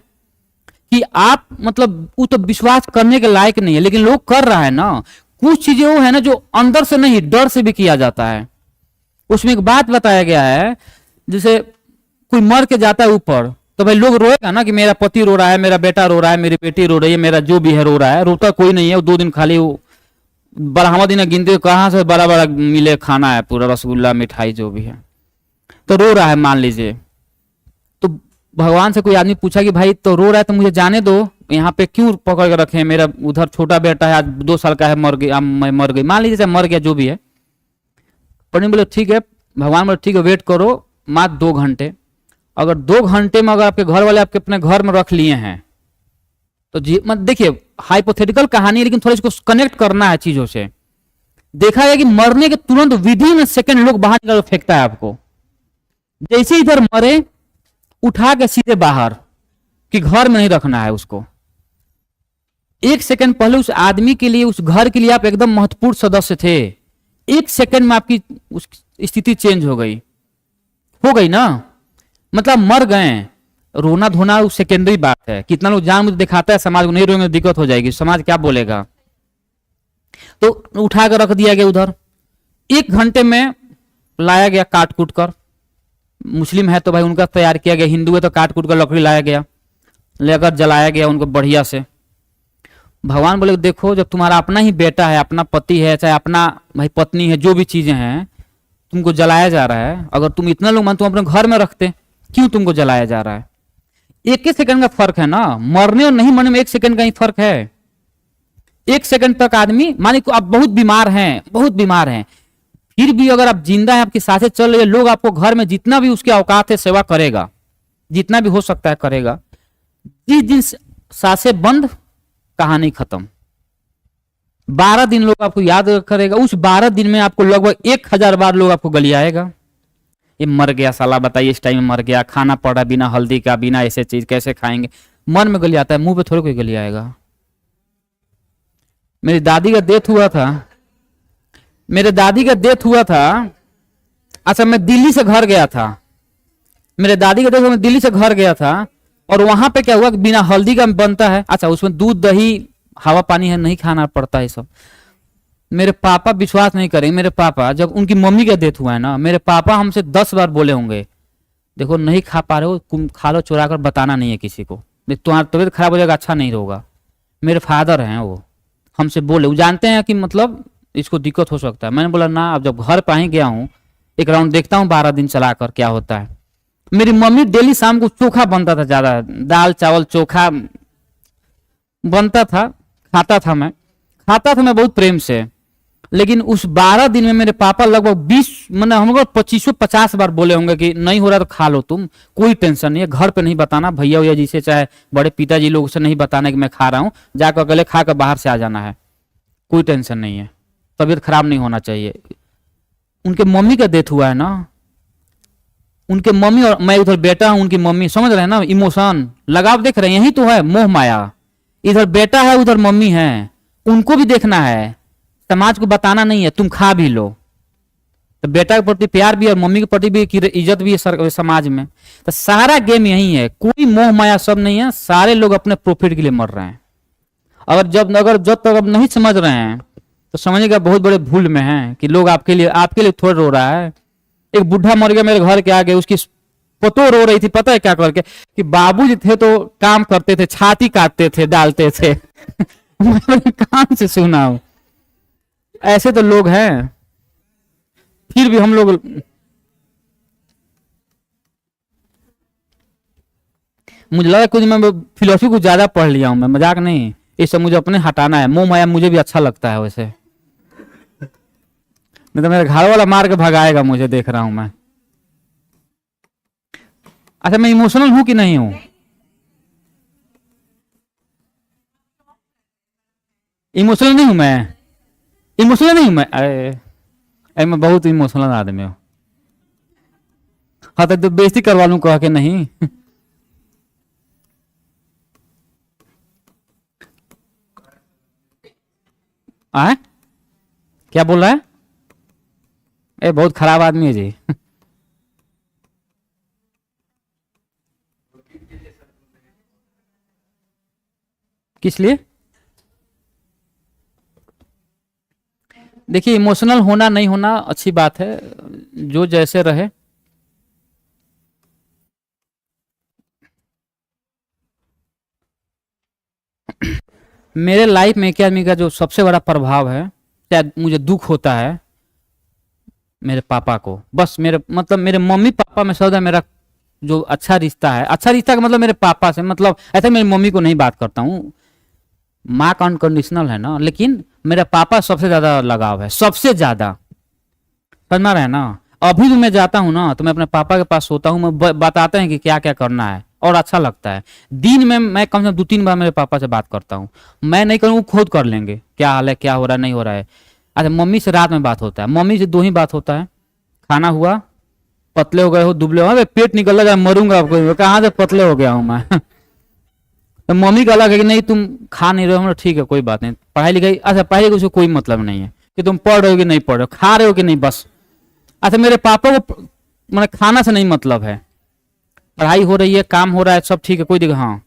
कि आप मतलब वो तो विश्वास करने के लायक नहीं है, लेकिन लोग कर रहा है ना। कुछ चीजें वो है ना जो अंदर से नहीं डर से भी किया जाता है। उसमें एक बात बताया गया है, जैसे कोई मर के जाता है ऊपर तो भाई लोग रोएगा ना कि मेरा पति रो रहा है, मेरा बेटा रो रहा है, मेरी बेटी रो रही है, मेरा जो भी है रो रहा है। रोता कोई नहीं है, वो 2 दिन खाली वो बड़ा दिन गिनते कहाँ से बड़ा बड़ा मिले खाना है, पूरा रसगुल्ला मिठाई जो भी है, तो रो रहा है मान लीजिए। तो भगवान से कोई आदमी पूछा कि भाई तो रो रहा है तो मुझे जाने दो, यहाँ पे क्यों पकड़ के रखे, मेरा उधर छोटा बेटा है आज 2 साल का है, मर गया, मैं मर गई, मान लीजिए मर गया जो भी है। पंडित बोले ठीक है, भगवान बोले ठीक है वेट करो मात्र 2 घंटे। अगर 2 घंटे में अगर आपके घर वाले आपके अपने घर में रख लिए हैं तो जी मत देखिए, हाइपोथेटिकल कहानी है लेकिन थोड़ा इसको कनेक्ट करना है चीजों से। देखा है कि मरने के तुरंत विदिन सेकंड लोग बाहर निकल फेंकता है आपको। जैसे इधर मरे उठा के सीधे बाहर कि घर में नहीं रखना है उसको। 1 सेकंड पहले उस आदमी के लिए, उस घर के लिए आप एकदम महत्वपूर्ण सदस्य थे। 1 सेकंड में आपकी उस स्थिति चेंज हो गई ना। मतलब मर गए, रोना धोना सेकेंडरी बात है। कितना लोग जान मुझे दिखाता है समाज को, नहीं रोएंगे दिक्कत हो जाएगी, समाज क्या बोलेगा। तो उठा कर रख दिया गया उधर। 1 घंटे में लाया गया काट कूट कर। मुस्लिम है तो भाई उनका तैयार किया गया, हिंदू है तो काट कूट कर लकड़ी लाया गया, लेकर जलाया गया उनको बढ़िया से। भगवान बोले देखो जब तुम्हारा अपना ही बेटा है, अपना पति है, चाहे अपना भाई पत्नी है, जो भी चीजें हैं, तुमको जलाया जा रहा है। अगर तुम इतना लोग मानते, तुम अपने घर में रखते, क्यों तुमको जलाया जा रहा है? 1 सेकंड का फर्क है ना, मरने और नहीं मरने में 1 सेकंड का ही फर्क है। 1 सेकंड तक आदमी, मानिए आप बहुत बीमार हैं, बहुत बीमार हैं, फिर भी अगर आप जिंदा हैं, आपकी सांसें चल रही है, लोग आपको घर में जितना भी उसके औकात है सेवा करेगा, जितना भी हो सकता है करेगा। जिस दिन सांसें बंद, कहानी खत्म। 12 दिन लोग आपको याद करेगा, उस 12 दिन में आपको लगभग 1000 बार लोग आपको गलियाएगा, ये मर गया साला, बताइए इस टाइम में मर गया, खाना पड़ा बिना हल्दी का, बिना ऐसे चीज कैसे खाएंगे, मन में गलियाता है, मुंह पे थोड़ी कोई गलियाएगा। मेरी दादी का डेथ हुआ था, मेरे दादी का डेथ हुआ था, अच्छा मैं दिल्ली से घर गया था, मेरे दादी का डेथ हुआ, मैं दिल्ली से घर गया था, और वहां पे क्या हुआ कि बिना हल्दी का बनता है, अच्छा उसमें दूध दही हवा पानी है, नहीं खाना पड़ता है सब। मेरे पापा विश्वास नहीं करेंगे, मेरे पापा जब उनकी मम्मी का डेथ हुआ है ना, मेरे पापा हमसे 10 बार बोले होंगे, देखो नहीं खा पा रहे हो, तुम खा लो चुरा कर, बताना नहीं है किसी को, तुम्हारा तबीयत खराब हो जाएगा, अच्छा नहीं होगा। मेरे फादर हैं वो, हमसे बोले, वो जानते हैं कि मतलब इसको दिक्कत हो सकता है। मैंने बोला ना, अब जब घर पे ही गया हूँ, एक राउंड देखता हूँ 12 दिन चलाकर क्या होता है। मेरी मम्मी डेली शाम को चोखा बनता था, ज्यादा दाल चावल चोखा बनता था, खाता था मैं बहुत प्रेम से। लेकिन उस 12 दिन में मेरे पापा लगभग 20 मतलब हम लोग 25-50 बार बोले होंगे कि नहीं हो रहा तो खा लो तुम, कोई टेंशन नहीं है, घर पे नहीं बताना, भैया भैया जी से चाहे बड़े पिताजी लोग से नहीं बताना कि मैं खा रहा हूँ, जाकर अकेले खा कर बाहर से आ जाना है, कोई टेंशन नहीं है, तबीयत खराब नहीं होना चाहिए। उनके मम्मी का डेथ हुआ है ना, उनके मम्मी और मैं उधर बेटा हूं, उनकी मम्मी, समझ रहे हैं ना, इमोशन लगाव देख रहे हैं, यही तो है मोह माया। इधर बेटा है उधर मम्मी है, उनको भी देखना है, समाज को बताना नहीं है तुम खा भी लो। तो बेटा के प्रति प्यार भी और मम्मी के प्रति भी इज्जत भी है समाज में। तो सारा गेम यही है, कोई मोह माया सब नहीं है, सारे लोग अपने प्रॉफिट के लिए मर रहे हैं। अगर जब तक अब नहीं समझ रहे हैं तो समझिएगा बहुत बड़े भूल में हैं कि लोग आपके लिए थोड़ा रो रहा है। एक बुढ़ा मर गया मेरे घर के आगे, उसकी पतो रो रही थी, पता है क्या करके, कि बाबूजी थे तो काम करते थे, छाती काटते थे, डालते थे मैंने कान से सुना हूं, ऐसे तो लोग हैं। फिर भी हम लोग, मुझे लगा कुछ मैं फिलोसफी कुछ ज्यादा पढ़ लिया हूं, मैं मजाक नहीं, ये सब मुझे अपने हटाना है। मोह माया मुझे भी अच्छा लगता है वैसे, नहीं तो मेरा घर वाला मार के भगाएगा मुझे, देख रहा हूं मैं। अच्छा मैं इमोशनल हूं कि नहीं हूं? इमोशनल नहीं हूं मैं, इमोशनल नहीं हूं मैं, अरे मैं बहुत इमोशनल आदमी हूं। हाँ तो बेइज्जती करवा लूं कह के, नहीं आए क्या बोल रहा है? ए बहुत खराब आदमी है जी किस लिए? देखिए इमोशनल होना नहीं होना अच्छी बात है, जो जैसे रहे। मेरे लाइफ में एक आदमी का जो सबसे बड़ा प्रभाव है, शायद मुझे दुख होता है मेरे पापा को, बस मेरे मतलब मेरे मम्मी पापा में सदा मेरा जो अच्छा रिश्ता है, अच्छा रिश्ता का मतलब मेरे पापा से, मतलब ऐसा मेरी मम्मी को नहीं बात करता हूँ, माँ का अनकंडीशनल है ना, लेकिन मेरा पापा सबसे ज्यादा लगाव है, सबसे ज्यादा, समझ रहे हैं ना। अभी भी मैं जाता हूँ ना तो मैं अपने पापा के पास सोता हूँ, मैं बताते हैं कि क्या क्या करना है, और अच्छा लगता है। दिन में मैं कम से कम 2-3 बार मेरे पापा से बात करता हूँ, मैं नहीं करूँ खुद कर लेंगे, क्या हाल है, क्या हो रहा है, नहीं हो रहा है। अच्छा मम्मी से रात में बात होता है, मम्मी से 2 ही बात होता है, खाना हुआ, पतले हो गए हो, दुबले हो, पेट निकल रहा है, मरूंगा आपको, कहाँ से पतले हो गया हूँ मैं तो मम्मी का अलग है कि नहीं तुम खा नहीं रहे हो, ठीक है कोई बात नहीं, पढ़ाई लिखाई, अच्छा पढ़ाई उसको कोई मतलब नहीं है कि तुम पढ़ रहे हो कि नहीं पढ़ रहे हो, खा रहे हो कि नहीं, बस। अच्छा मेरे पापा को मतलब खाना से नहीं मतलब है, पढ़ाई हो रही है, काम हो रहा है, सब ठीक है, कोई दिक्कत, हाँ।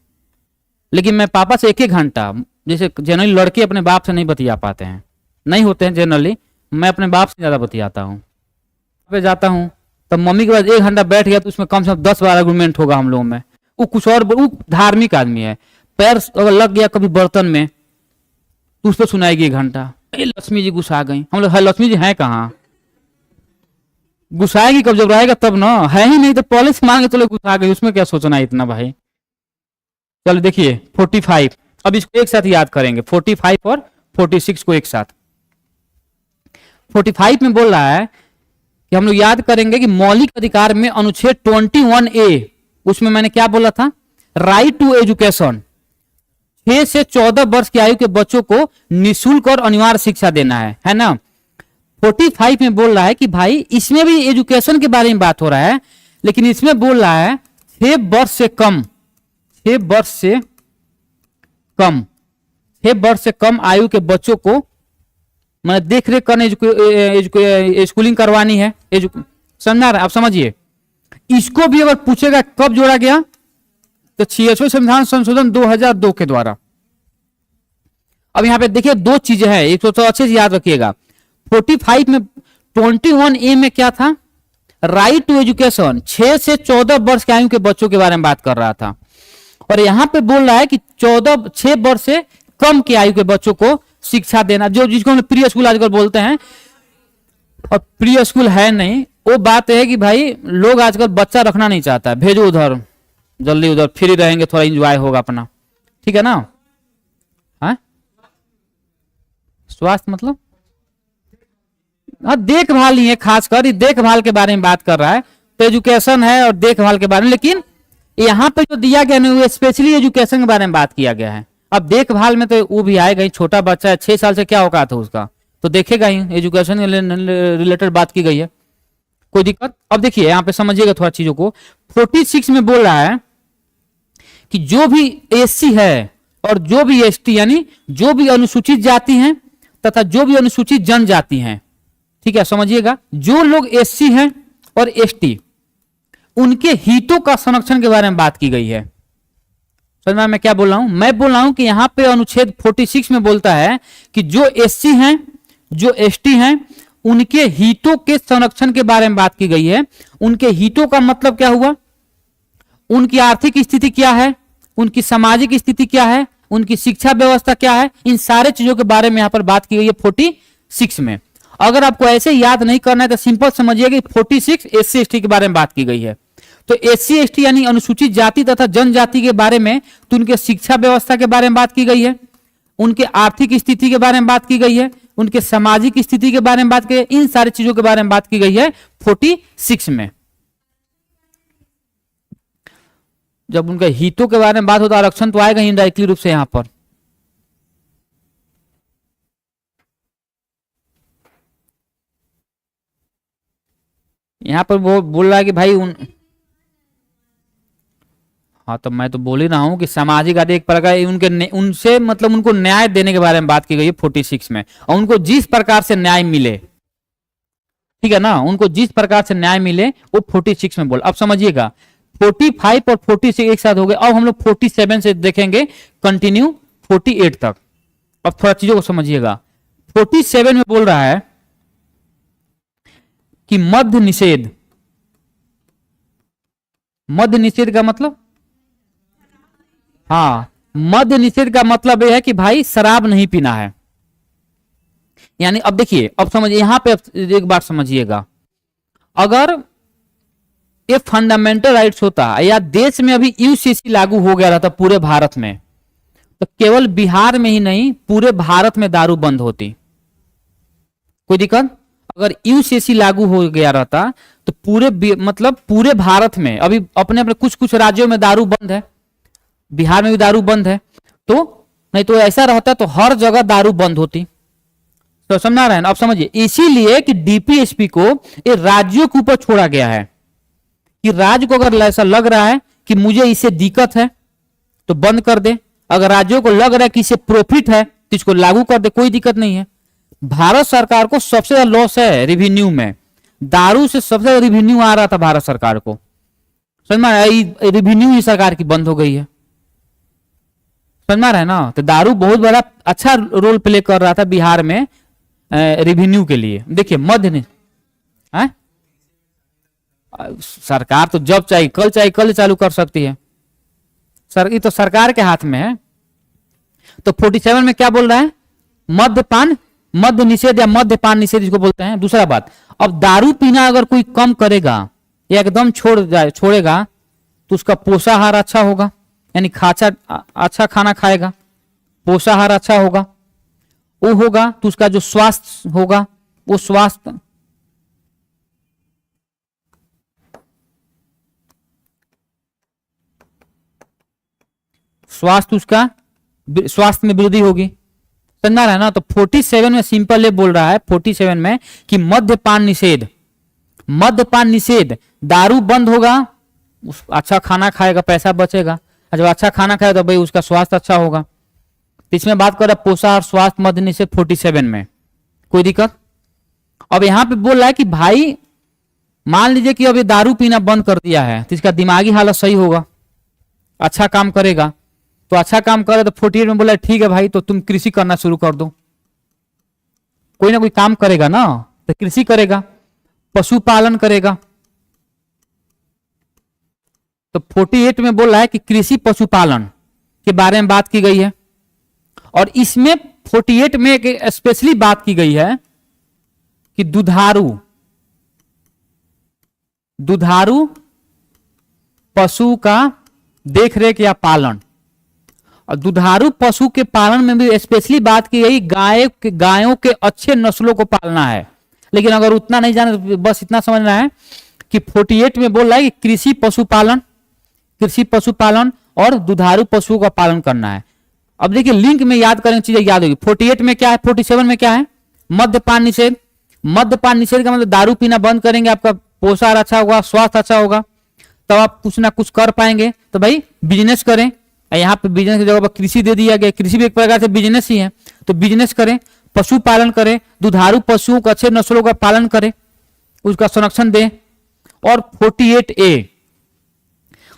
लेकिन मैं पापा से 1-1 घंटा, जैसे जनरली लड़के अपने बाप से नहीं बतिया पाते हैं, नहीं होते हैं जनरली, मैं अपने बाप से ज्यादा बतियाता हूँ। पे जाता हूँ तब मम्मी के पास 1 घंटा बैठ गया तो उसमें कम से कम 10-12 आर्गुमेंट होगा हम लोगों में। वो कुछ और, वो धार्मिक आदमी है, पैर अगर लग गया कभी बर्तन में तो उस पर सुनाएगी 1 घंटा, लक्ष्मी जी गुस्सा गई, हम लोग है लक्ष्मी जी हैं कहाँ, गुस्साएगी कब, जब रहेगा तब ना, है ही नहीं तो पहले से मांगे तो लोग गुस्सा गई, उसमें क्या सोचना है इतना भाई। चलो देखिए 45, अब इसको एक साथ याद करेंगे, 45 और 46 को एक साथ। 45 में बोल रहा है कि हम लोग याद करेंगे कि मौलिक अधिकार में अनुच्छेद 21A, उसमें मैंने क्या बोला था, राइट टू एजुकेशन, 6 से 14 वर्ष की आयु के बच्चों को निःशुल्क और अनिवार्य शिक्षा देना है ना। 45 में बोल रहा है कि भाई इसमें भी एजुकेशन के बारे में बात हो रहा है, लेकिन इसमें बोल रहा है 6 वर्ष से कम, 6 वर्ष से कम, 6 वर्ष से कम आयु के बच्चों को मतलब देख रेख करने, स्कूलिंग करवानी है, समझना रहे आप, समझिए। इसको भी अगर पूछेगा कब जोड़ा गया, तो 66वें संविधान संशोधन 2002 के द्वारा। अब यहां पे देखिए दो चीजें हैं, एक तो अच्छे से याद रखिएगा। 45 में 21A में क्या था, राइट टू एजुकेशन, 6 से 14 वर्ष की आयु के बच्चों के बारे में बात कर रहा था, और यहां पे बोल रहा है कि 6 वर्ष से कम की आयु के बच्चों को शिक्षा देना, जो जिसको हम प्री स्कूल आजकल बोलते हैं, और प्री स्कूल है नहीं। वो बात है कि भाई लोग आजकल बच्चा रखना नहीं चाहता, भेजो उधर जल्दी, उधर फ्री रहेंगे, थोड़ा एंजॉय होगा अपना, ठीक है ना। हाँ, स्वास्थ्य मतलब हाँ देखभाल ही है, खासकर ये देखभाल के बारे में बात कर रहा है, तो एजुकेशन है और देखभाल के बारे में। लेकिन यहाँ पे जो दिया गया है स्पेशली एजुकेशन के बारे में बात किया गया है। अब देखभाल में तो वो भी आएगा ही, छोटा बच्चा है 6 साल से, क्या औकात है उसका, तो देखेगा ही, एजुकेशन रिलेटेड बात की गई है, कोई दिक्कत। अब देखिए यहाँ पे समझिएगा थोड़ा चीजों को। 46 में बोल रहा है कि जो भी एससी है और जो भी एसटी, यानी जो भी अनुसूचित जाति हैं तथा जो भी अनुसूचित जनजाति हैं, ठीक है, समझिएगा, जो लोग एससी हैं और एसटी, उनके हितों का संरक्षण के बारे में बात की गई है। समझ में मैं क्या बोल रहा हूं, मैं बोल रहा हूं कि यहां पे अनुच्छेद 46 में बोलता है कि जो एससी हैं, जो एसटी हैं, उनके हितों के संरक्षण के बारे में बात की गई है। उनके हितों का मतलब क्या हुआ, उनकी आर्थिक स्थिति क्या है, उनकी सामाजिक स्थिति क्या है, उनकी शिक्षा व्यवस्था क्या है, इन सारे चीजों के बारे में यहां पर बात की गई है 46 में। अगर आपको ऐसे याद नहीं करना है तो सिंपल समझिए कि 46 एससी एसटी के बारे में बात की गई है। तो एससी एसटी यानी अनुसूचित जाति तथा जनजाति के बारे में, तो उनके शिक्षा व्यवस्था के बारे में बात की गई है, उनके आर्थिक स्थिति के बारे में बात की गई है, उनके सामाजिक स्थिति के बारे में बात की गई है, इन सारी चीजों के बारे में बात की गई है 46 में। जब उनके हितों के बारे में बात होता है, आरक्षण तो आएगा इनडायरेक्टली रूप से यहां पर। यहां पर वो बोल रहा है कि भाई हाँ, तो मैं तो बोल ही रहा हूं कि सामाजिक आदि एक प्रकार उनसे मतलब उनको न्याय देने के बारे में बात की गई है 46 में, और उनको जिस प्रकार से न्याय मिले, ठीक है ना, उनको जिस प्रकार से न्याय मिले वो 46 में बोल। अब समझिएगा 45 और 46 एक साथ हो गए। अब हम लोग 47 से देखेंगे कंटिन्यू 48 तक। अब थोड़ा चीजों को समझिएगा। 47 में बोल रहा है कि मद्य निषेध, मद्य निषेध का मतलब, हाँ, मद्य निषेध का मतलब यह है कि भाई शराब नहीं पीना है। यानी अब देखिए, अब समझिए यहां पे एक बात समझिएगा, अगर ये फंडामेंटल राइट्स होता या देश में अभी यूसीसी लागू हो गया रहता पूरे भारत में, तो केवल बिहार में ही नहीं पूरे भारत में दारू बंद होती। कोई दिक्कत? अगर यूसीसी लागू हो गया रहता तो पूरे मतलब पूरे भारत में, अभी अपने अपने कुछ कुछ राज्यों में दारू बंद है, बिहार में भी दारू बंद है, तो नहीं तो ऐसा रहता तो हर जगह दारू बंद होती। तो समझा रहे हैं? अब समझिए, इसीलिए कि डीपीएसपी को ये राज्यों के ऊपर छोड़ा गया है कि राज्य को अगर ऐसा लग रहा है कि मुझे इससे दिक्कत है तो बंद कर दे, अगर राज्यों को लग रहा है कि इससे प्रॉफिट है तो इसको लागू कर दे, कोई दिक्कत नहीं है। भारत सरकार को सबसे ज्यादा लॉस है रिवेन्यू में, दारू से सबसे ज्यादा रिवेन्यू आ रहा था भारत सरकार को, समझ में आया? रिवेन्यू ही सरकार की बंद हो गई है, समझ में आ रहा है ना? तो दारू बहुत बड़ा अच्छा रोल प्ले कर रहा था बिहार में रिवेन्यू के लिए। देखिए मध्य ने सरकार तो जब चाहे कल चालू कर सकती है, ये तो सरकार के हाथ में है। तो 47 में क्या बोल रहा है? मद्यपान, मद्य निषेध या मद्यपान निषेध इसको बोलते हैं। दूसरा बात, अब दारू पीना अगर कोई कम करेगा या एकदम छोड़ेगा तो उसका पोषाहार अच्छा होगा, यानी अच्छा खाना खाएगा, पोषाहार अच्छा होगा। वो होगा तो उसका जो स्वास्थ्य होगा वो स्वास्थ्य, स्वास्थ्य उसका स्वास्थ्य में वृद्धि होगी। समझा रहा है ना। तो 47 में सिंपल ये बोल रहा है 47 में कि मद्यपान निषेध, मद्यपान निषेध, दारू बंद होगा, अच्छा खाना खाएगा, पैसा बचेगा, जब अच्छा खाना खाएगा तो भाई उसका स्वास्थ्य अच्छा होगा। तो इसमें बात कर रहा है पोषण और स्वास्थ्य मध्य निषेध 47 में, कोई दिक्कत। अब यहां पे बोल रहा है कि भाई मान लीजिए कि अब ये दारू पीना बंद कर दिया है तो इसका दिमागी हालत सही होगा, अच्छा काम करेगा। तो अच्छा काम करे तो 48 में बोला ठीक है भाई तो तुम कृषि करना शुरू कर दो, कोई ना कोई काम करेगा ना, तो कृषि करेगा, पशुपालन करेगा। तो 48 में बोल रहा है कि कृषि पशुपालन के बारे में बात की गई है। और इसमें 48 में एक स्पेशली बात की गई है कि दुधारू, दुधारू पशु का देखरेख या पालन, और दुधारू पशु के पालन में भी स्पेशली बात की गई गायों के अच्छे नस्लों को पालना है। लेकिन अगर उतना नहीं जाने तो बस इतना समझना है कि 48 में बोल रहा है कि कृषि पशुपालन, कृषि पशुपालन और दुधारू पशुओं का पालन करना है। अब देखिए लिंक में याद करें चीजें याद होगी। 48 में क्या है, 47 में क्या है, मद्यपान निषेध। मद्यपान निषेध का मतलब दारू पीना बंद करेंगे, आपका पोषण अच्छा होगा, स्वास्थ्य अच्छा होगा, तब आप कुछ ना कुछ कर पाएंगे। तो भाई बिजनेस करें, यहाँ पे बिजनेस की जगह पर कृषि दे दिया गया, कृषि भी एक प्रकार से बिजनेस ही है, तो बिजनेस करें, पशुपालन करें, दुधारू पशुओं का अच्छे नस्लों का पालन करें, उसका संरक्षण दें। और 48A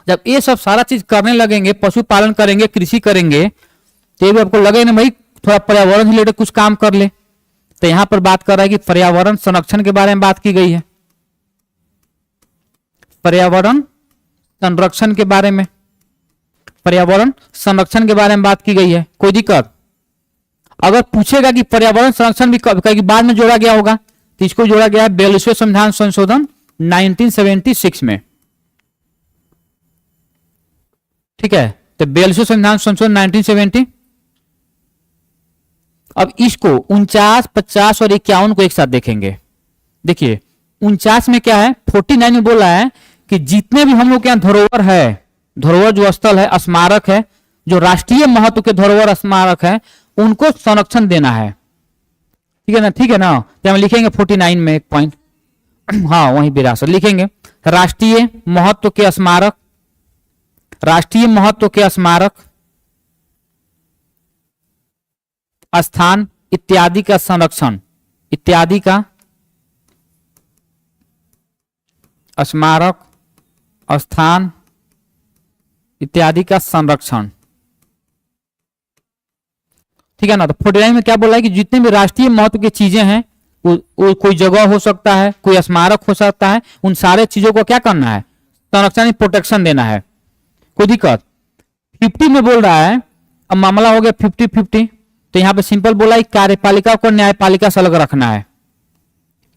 जब ये सब सारा चीज करने लगेंगे, पशुपालन करेंगे, कृषि करेंगे, तो ये भी आपको लगे ना भाई थोड़ा पर्यावरण रिलेटेड कुछ काम कर ले। तो यहां पर बात कर रहा है कि पर्यावरण संरक्षण के बारे में बात की गई है, पर्यावरण संरक्षण के बारे में, पर्यावरण संरक्षण के बारे में बात की गई है। कोई दिक्कत? अगर पूछेगा कि पर्यावरण संरक्षण भी कभी बाद में जोड़ा गया होगा तो इसको जोड़ा गया है 42वें संविधान संशोधन 1976 में, ठीक है। तो 42वें संविधान संशोधन 1970। अब इसको 49, 50 और 51 को एक साथ देखेंगे। देखिए 49 में क्या है, 49 में बोला है कि जितने भी हम लोग के यहाँ धरोहर है, धरोहर जो स्थल है, स्मारक है, जो राष्ट्रीय महत्व के धरोहर स्मारक है, उनको संरक्षण देना है, ठीक है ना, ठीक है ना। तो हम लिखेंगे 49 में एक पॉइंट, हाँ वही विरासत लिखेंगे, राष्ट्रीय महत्व के स्मारक, राष्ट्रीय महत्व के स्मारक, स्थान इत्यादि का संरक्षण, इत्यादि का स्मारक, स्थान इत्यादि का संरक्षण, ठीक है ना। तो 49 में क्या बोला है कि जितने भी राष्ट्रीय महत्व की चीजें हैं, वो कोई जगह हो सकता है, कोई स्मारक हो सकता है, उन सारे चीजों को क्या करना है, संरक्षण, प्रोटेक्शन देना है। कोई दिक्कत? 50 में बोल रहा है, अब मामला हो गया 50-50, तो यहां पे सिंपल बोला है कार्यपालिका को न्यायपालिका से अलग रखना है,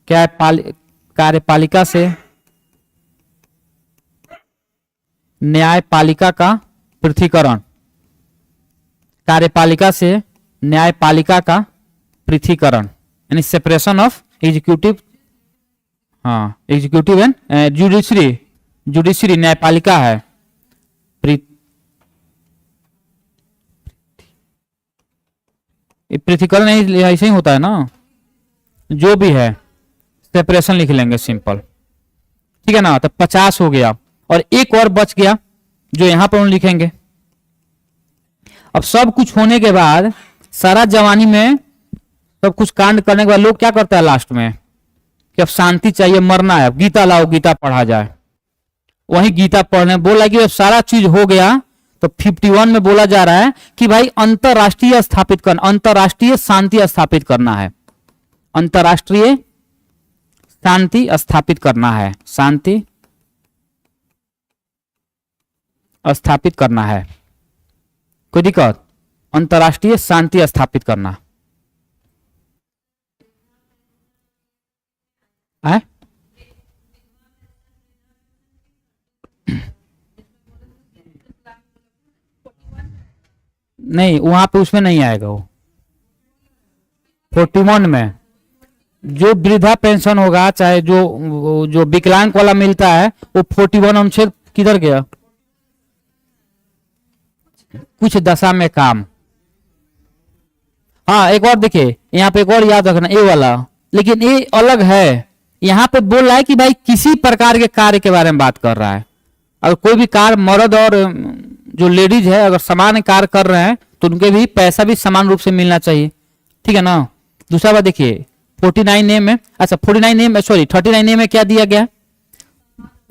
क्या कार्यपालिका से न्यायपालिका का पृथकीकरण, कार्यपालिका से न्यायपालिका का पृथकीकरण, यानी सेपरेशन ऑफ एग्जीक्यूटिव, हाँ एग्जीक्यूटिव एंड जुडिशरी, जुडिशरी न्यायपालिका है, पृथकीकरण ऐसे ही होता है ना, जो भी है सेपरेशन लिख लेंगे सिंपल, ठीक है ना। तो 50 हो गया और एक और बच गया जो यहां पर हम लिखेंगे। अब सब कुछ होने के बाद, सारा जवानी में सब कुछ कांड करने के बाद लोग क्या करता है लास्ट में कि अब शांति चाहिए, मरना है, अब गीता लाओ, गीता पढ़ा जाए। वही गीता पढ़ने बोला कि अब सारा चीज हो गया तो 51 में बोला जा रहा है कि भाई अंतरराष्ट्रीय स्थापित करना, अंतरराष्ट्रीय शांति स्थापित करना है, अंतरराष्ट्रीय शांति स्थापित करना है, शांति स्थापित करना है। कोई दिक्कत? अंतरराष्ट्रीय शांति स्थापित करना है। नहीं वहां पे उसमें नहीं आएगा वो, 41 में जो वृद्धा पेंशन होगा, चाहे जो जो विकलांग वाला मिलता है, वो 41 अनुच्छेद किधर गया? कुछ दशा में काम। हाँ, एक और देखिए यहाँ पे, एक और याद रखना, ए वाला, लेकिन ये अलग है। यहाँ पे बोल रहा है कि भाई किसी प्रकार के कार्य के बारे में बात कर रहा है। अगर कोई भी कार्य मर्द और जो लेडीज है अगर समान कार्य कर रहे हैं तो उनके भी पैसा भी समान रूप से मिलना चाहिए, ठीक है ना। दूसरा बात देखिए 49A में, अच्छा 49A में, सॉरी 39A में क्या दिया गया?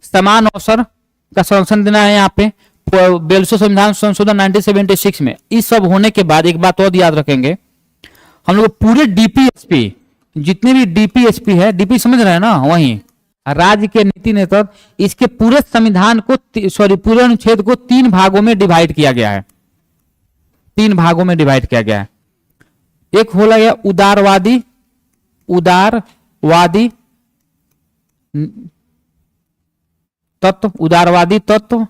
समान अवसर का संरक्षण देना है यहाँ पे 42 संविधान संशोधन 1976 में। इस सब होने के बाद एक बात और याद रखेंगे, हम लोग पूरे डीपीएसपी, जितने भी डीपीएसपी है, डीपी समझ रहे हैं ना, वही राज्य के नीति नेतृत्व, इसके पूरे संविधान को, सॉरी पूरे अनुच्छेद को 3 भागों में डिवाइड किया गया है। 3 भागों में डिवाइड किया गया है। एक हो गया उदारवादी, उदारवादी तत्व, उदारवादी तत्व।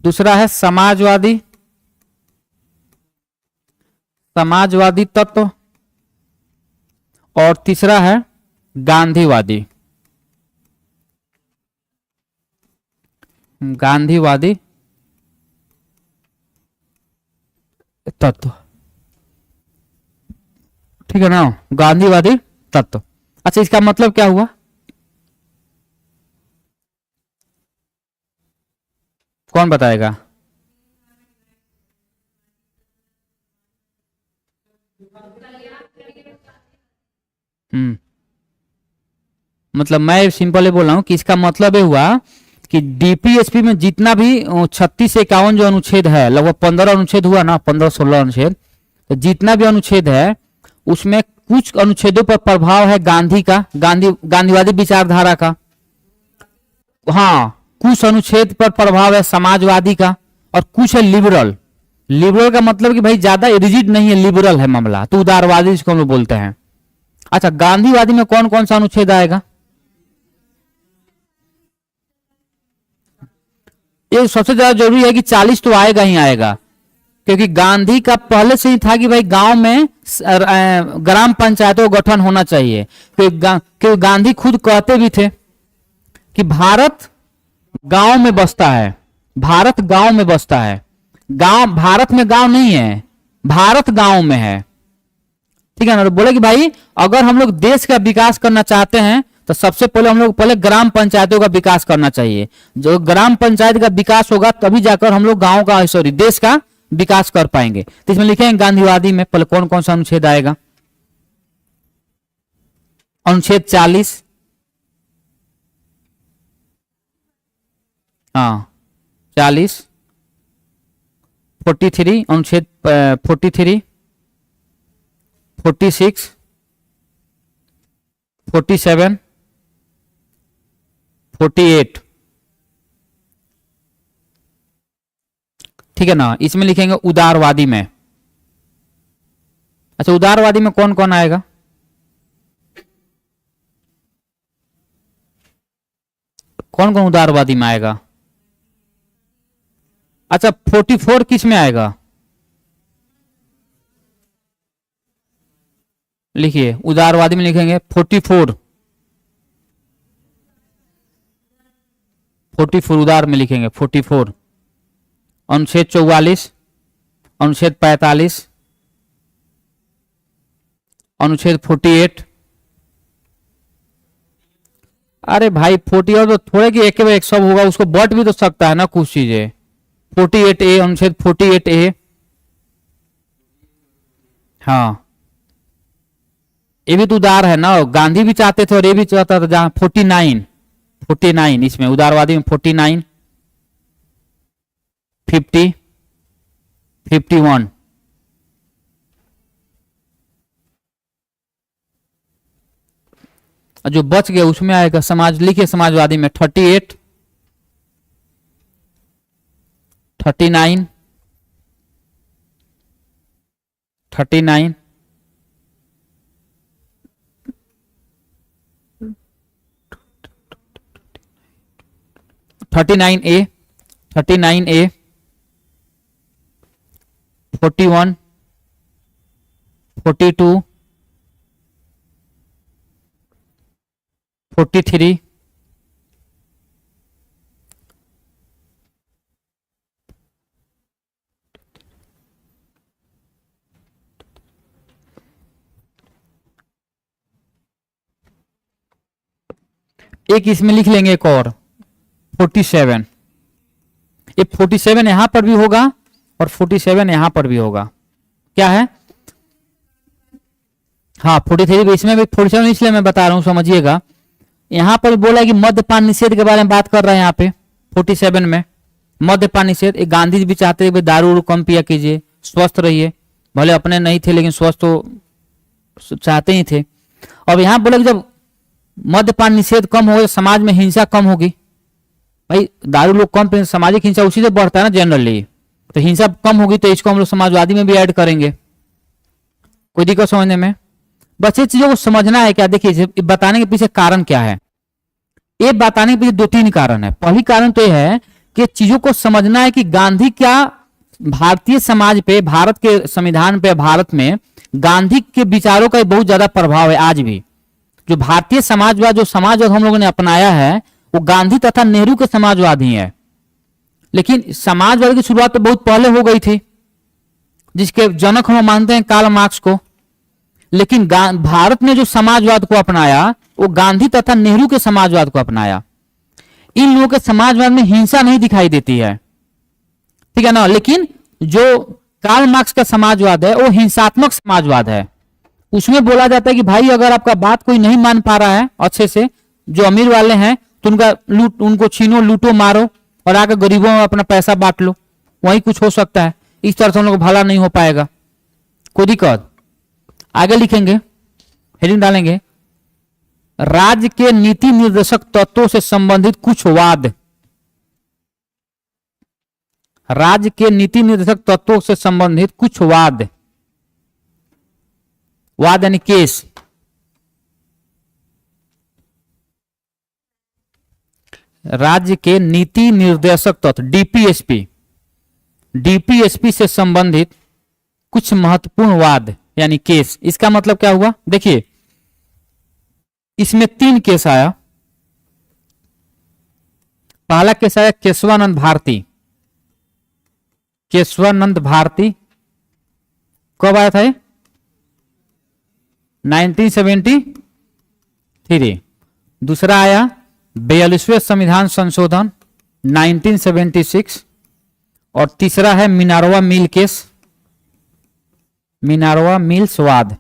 दूसरा है समाजवादी, समाजवादी तत्व। और तीसरा है गांधीवादी, गांधीवादी तत्व, ठीक है ना, गांधीवादी तत्व। अच्छा, इसका मतलब क्या हुआ? कौन बताएगा? मतलब मैं सिंपल बोल रहा हूं कि इसका मतलब ये हुआ कि डीपीएसपी में जितना भी 36 से 51 जो अनुच्छेद है, लगभग 15 अनुच्छेद हुआ ना, 15-16 अनुच्छेद, तो जितना भी अनुच्छेद है उसमें कुछ अनुच्छेदों पर प्रभाव है गांधी का, गांधीवादी विचारधारा का। हाँ, कुछ अनुच्छेद पर प्रभाव है समाजवादी का, और कुछ है लिबरल। लिबरल का मतलब कि भाई ज्यादा रिजिड नहीं है, लिबरल है मामला, तो उदारवादी जिसको हम लोग बोलते हैं। अच्छा, गांधीवादी में कौन कौन सा अनुच्छेद आएगा? ये सबसे ज्यादा जरूरी है कि 40 तो आएगा ही आएगा, क्योंकि गांधी का पहले से ही था कि भाई गांव में ग्राम पंचायतों का गठन होना चाहिए। क्योंकि गांधी खुद कहते भी थे कि भारत गांव में बसता है, भारत गांव में बसता है। गांव, भारत में गांव नहीं है, भारत गांव में है, ठीक है ना। तो बोले कि भाई अगर हम लोग देश का विकास करना चाहते हैं तो सबसे पहले हम लोग पहले ग्राम पंचायतों का विकास करना चाहिए। जो ग्राम पंचायत का विकास होगा तभी जाकर हम लोग गांव का, सॉरी देश का विकास कर पाएंगे। तो इसमें लिखेंगे गांधीवादी में पहले कौन कौन सा अनुच्छेद आएगा? अनुच्छेद 40, हाँ 40, 43, अनुच्छेद 43, 46, 47, 48, ठीक है ना। इसमें लिखेंगे उदारवादी में। अच्छा, उदारवादी में कौन कौन आएगा? कौन कौन उदारवादी में आएगा? अच्छा, 44 किस में आएगा? लिखिए, उदारवादी में लिखेंगे 44, 44 उदार में लिखेंगे 44। अनुच्छेद 44, अनुच्छेद 45, अनुच्छेद 48। अरे भाई 40 और तो थोड़े कि एक एक सब होगा, उसको बट भी तो सकता है ना कुछ चीजें। 48A, अनुच्छेद 48A, हाँ ये भी तो उदार है ना, गांधी भी चाहते थे और ये भी चाहता था। जहां 49, 49 इसमें उदारवादी में 49, 50, 51, जो बच गया उसमें आएगा समाज, लिखिए समाजवादी में 38, 39, 39, 39A, 39A, 41, 42, 43, एक इसमें लिख लेंगे एक और 47। ये 47 यहां पर भी होगा और 47 यहां पर भी होगा। क्या है? हाँ 43 भी, इसमें भी 47, इसलिए मैं बता रहा हूं, समझिएगा। यहां पर बोला कि मद्यपान निषेध के बारे में बात कर रहे हैं यहाँ पे 47 में। मद्यपान निषेध, गांधी जी भी चाहते थे दारू उरू कम पिया कीजिए, स्वस्थ रहिए। भले अपने नहीं थे लेकिन स्वस्थ तो चाहते ही थे। अब यहाँ बोला कि जब मद्यपान निषेध कम होगा समाज में हिंसा कम होगी। भाई दारू लोग कम पिए, सामाजिक हिंसा उसी से बढ़ता है ना जनरली, तो हिंसा कम होगी, तो इसको हम लोग समाजवादी में भी ऐड करेंगे। कोई दिक्कत समझने में? बस ये चीजों को समझना है। क्या देखिए, बताने के पीछे कारण क्या है, ये बताने के पीछे 2-3 कारण है। पहली कारण तो यह है कि चीजों को समझना है कि गांधी क्या भारतीय समाज पे, भारत के संविधान पे, भारत में गांधी के विचारों का बहुत ज्यादा प्रभाव है। आज भी जो भारतीय समाजवाद, जो समाजवाद हम लोगों ने अपनाया है, वो गांधी तथा नेहरू के समाजवाद ही है। लेकिन समाजवाद की शुरुआत तो बहुत पहले हो गई थी, जिसके जनक हम मानते हैं कार्ल मार्क्स को। लेकिन भारत ने जो समाजवाद को अपनाया वो गांधी तथा नेहरू के समाजवाद को अपनाया। इन लोगों के समाजवाद में हिंसा नहीं दिखाई देती है, ठीक है ना। लेकिन जो कार्ल मार्क्स का समाजवाद है वो हिंसात्मक समाजवाद है। उसमें बोला जाता है कि भाई अगर आपका बात कोई नहीं मान पा रहा है अच्छे से, जो अमीर वाले हैं, तो उनको छीनो, लूटो, मारो और आकर गरीबों में अपना पैसा बांट लो, वही कुछ हो सकता है। इस तरह से हम लोग भला नहीं हो पाएगा। कोई दिक्कत? आगे लिखेंगे, हेडिंग डालेंगे, राज्य के नीति निर्देशक तत्वों से संबंधित कुछ वाद। राज्य के नीति निर्देशक तत्वों से संबंधित कुछ वाद, वाद यानी केस। राज्य के नीति निर्देशक तत्व डीपीएसपी, डीपीएसपी से संबंधित कुछ महत्वपूर्ण वाद यानी केस। इसका मतलब क्या हुआ? देखिए इसमें 3 केस आया। पहला केस आया केशवानंद भारती। केशवानंद भारती कब आया था? 1973। दूसरा आया 42वें संविधान संशोधन 1976। और तीसरा है मिनारवा मिल केस, मिनारवा मिल्स वाद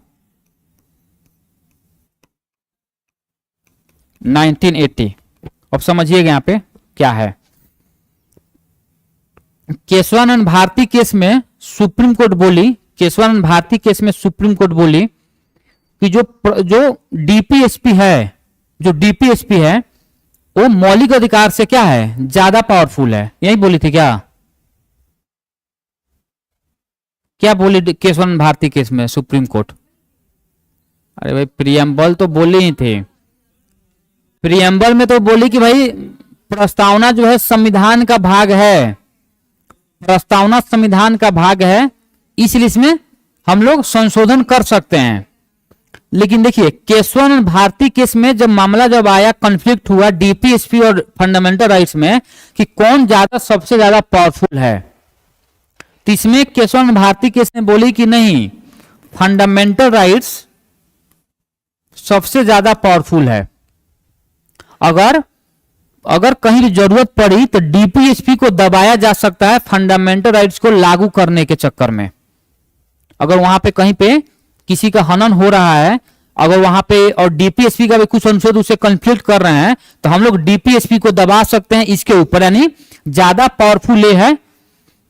1980। अब समझिएगा यहां पे क्या है। केशवानंद भारती केस में सुप्रीम कोर्ट बोली, केशवानंद भारती केस में सुप्रीम कोर्ट बोली कि जो डीपीएसपी है, जो डीपीएसपी है वो मौलिक अधिकार से क्या है, ज्यादा पावरफुल है। यही बोली थी क्या? क्या बोली केशवानंद भारती केस में सुप्रीम कोर्ट? अरे भाई प्रियम्बल तो बोले ही थे। प्रियम्बल में तो बोली कि भाई प्रस्तावना जो है संविधान का भाग है, प्रस्तावना संविधान का भाग है, इसलिए इसमें हम लोग संशोधन कर सकते हैं। लेकिन देखिए केशवानंद भारती केस में जब मामला जब आया, कॉन्फ्लिक्ट हुआ डीपीएसपी और फंडामेंटल राइट्स में कि कौन ज्यादा सबसे ज्यादा पावरफुल है, तो इसमें केशवानंद भारती केस ने बोली कि नहीं, फंडामेंटल राइट्स सबसे ज्यादा पावरफुल है। अगर कहीं भी जरूरत पड़ी तो डीपीएसपी को दबाया जा सकता है फंडामेंटल राइट्स को लागू करने के चक्कर में। अगर वहां पे कहीं पे किसी का हनन हो रहा है, अगर वहां पे और डीपीएसपी का भी कुछ अनुच्छेद उससे कॉन्फ्लिक्ट कर रहे हैं, तो हम लोग डीपीएसपी को दबा सकते हैं इसके ऊपर, यानी ज्यादा पावरफुल ये है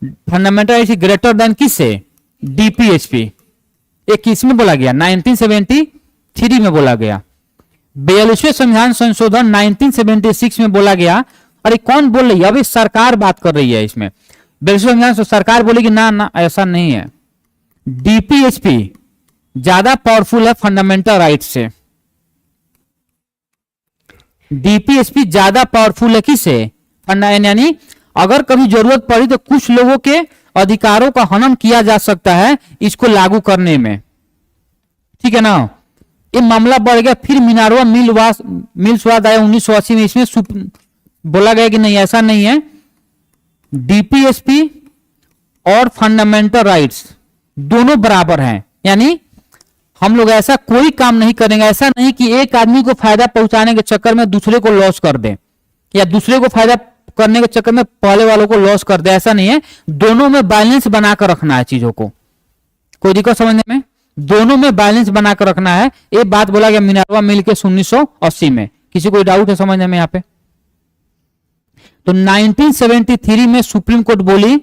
फंडामेंटल राइट्स ग्रेटर देन किससे? डीपीएसपी। एक किसमें बोला गया? 1973 में बोला गया। 42वें संविधान संशोधन 1976 में बोला गया। अरे कौन बोल रही है? अभी सरकार बात कर रही है इसमें। 42वें संविधान सरकार बोलेगी ना ना ऐसा नहीं है, डीपीएसपी ज्यादा पावरफुल है फंडामेंटल राइट से। डीपीएसपी ज्यादा पावरफुल है किससे? यानी अगर कभी जरूरत पड़ी तो कुछ लोगों के अधिकारों का हनन किया जा सकता है इसको लागू करने में, ठीक है ना। ये मामला बढ़ गया। फिर मिनारवा मिल्स वाद आया 1980 में। इसमें बोला गया कि नहीं, ऐसा नहीं है, डीपीएसपी और फंडामेंटल राइट्स दोनों बराबर हैं। यानी हम लोग ऐसा कोई काम नहीं करेंगे, ऐसा नहीं कि एक आदमी को फायदा पहुंचाने के चक्कर में दूसरे को लॉस कर दे, या दूसरे को फायदा करने के चक्कर में पहले वालों को लॉस कर दे, ऐसा नहीं है। दोनों में बैलेंस बनाकर रखना है चीजों को। कोई दिक्कत समझने में? दोनों में बैलेंस बनाकर रखना है। ये बात बोला गया मिनर्वा मिल के 1980 में। किसी को डाउट है समझने में? यहां पे तो 1973 में सुप्रीम कोर्ट बोली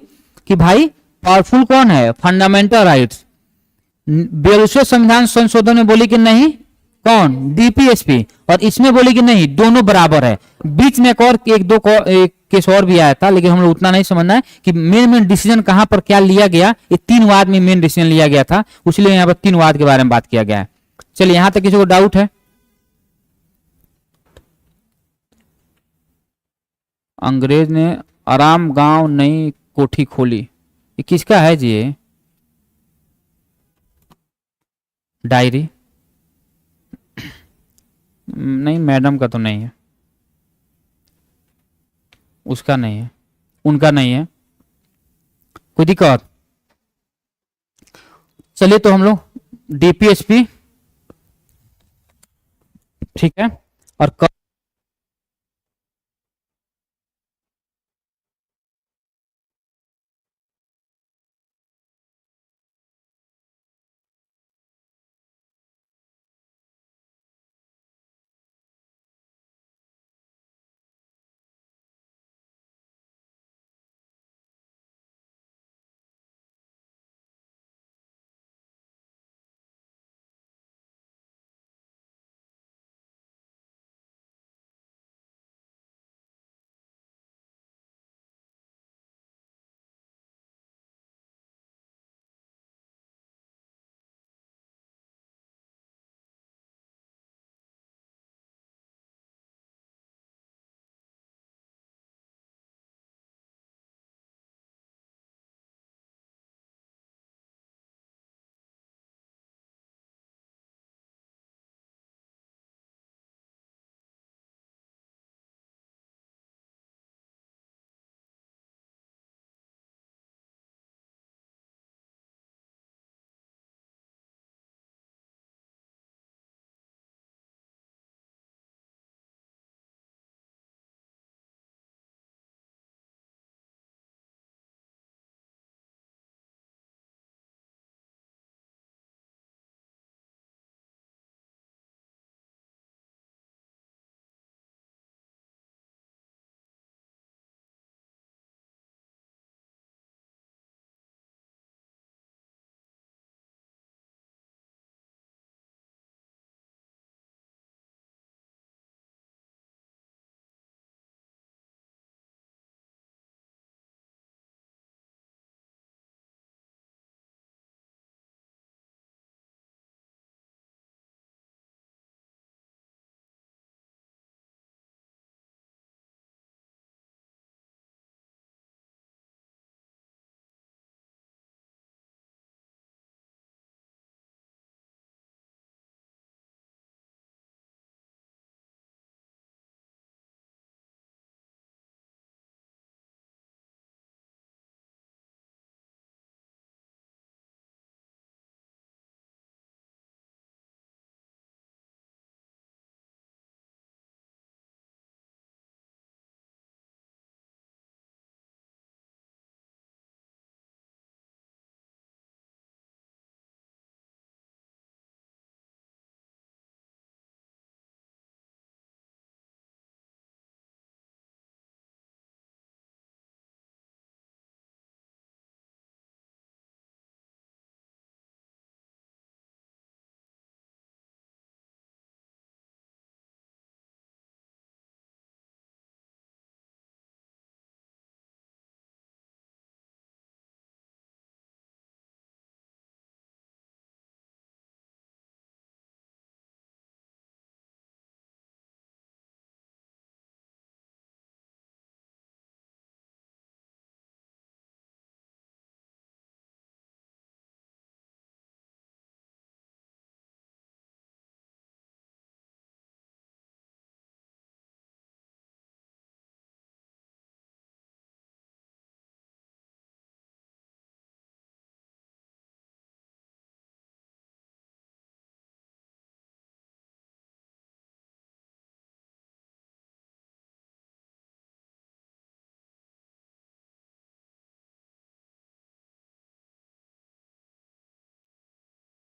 कि भाई पावरफुल कौन है? Fundamental rights. 42वें संविधान संशोधन में बोली कि नहीं, कौन? डीपीएसपी। और इसमें बोली कि नहीं, दोनों बराबर है। बीच में एक दो केस और भी आया था, लेकिन हम लोग उतना नहीं समझना है कि मेन डिसीजन कहां पर क्या लिया गया। ये 3 वाद में मेन डिसीजन लिया गया था, इसलिए यहां पर 3 वाद के बारे में बात किया गया है। चलिए, यहां तक किसी को डाउट है? अंग्रेज ने आराम गांव नई कोठी खोली, ये किसका है जी? ये डायरी नहीं, मैडम का तो नहीं है, उसका नहीं है, उनका नहीं है। कोई दिक्कत? चलिए, तो हम लोग डीपीएसपी, ठीक है, और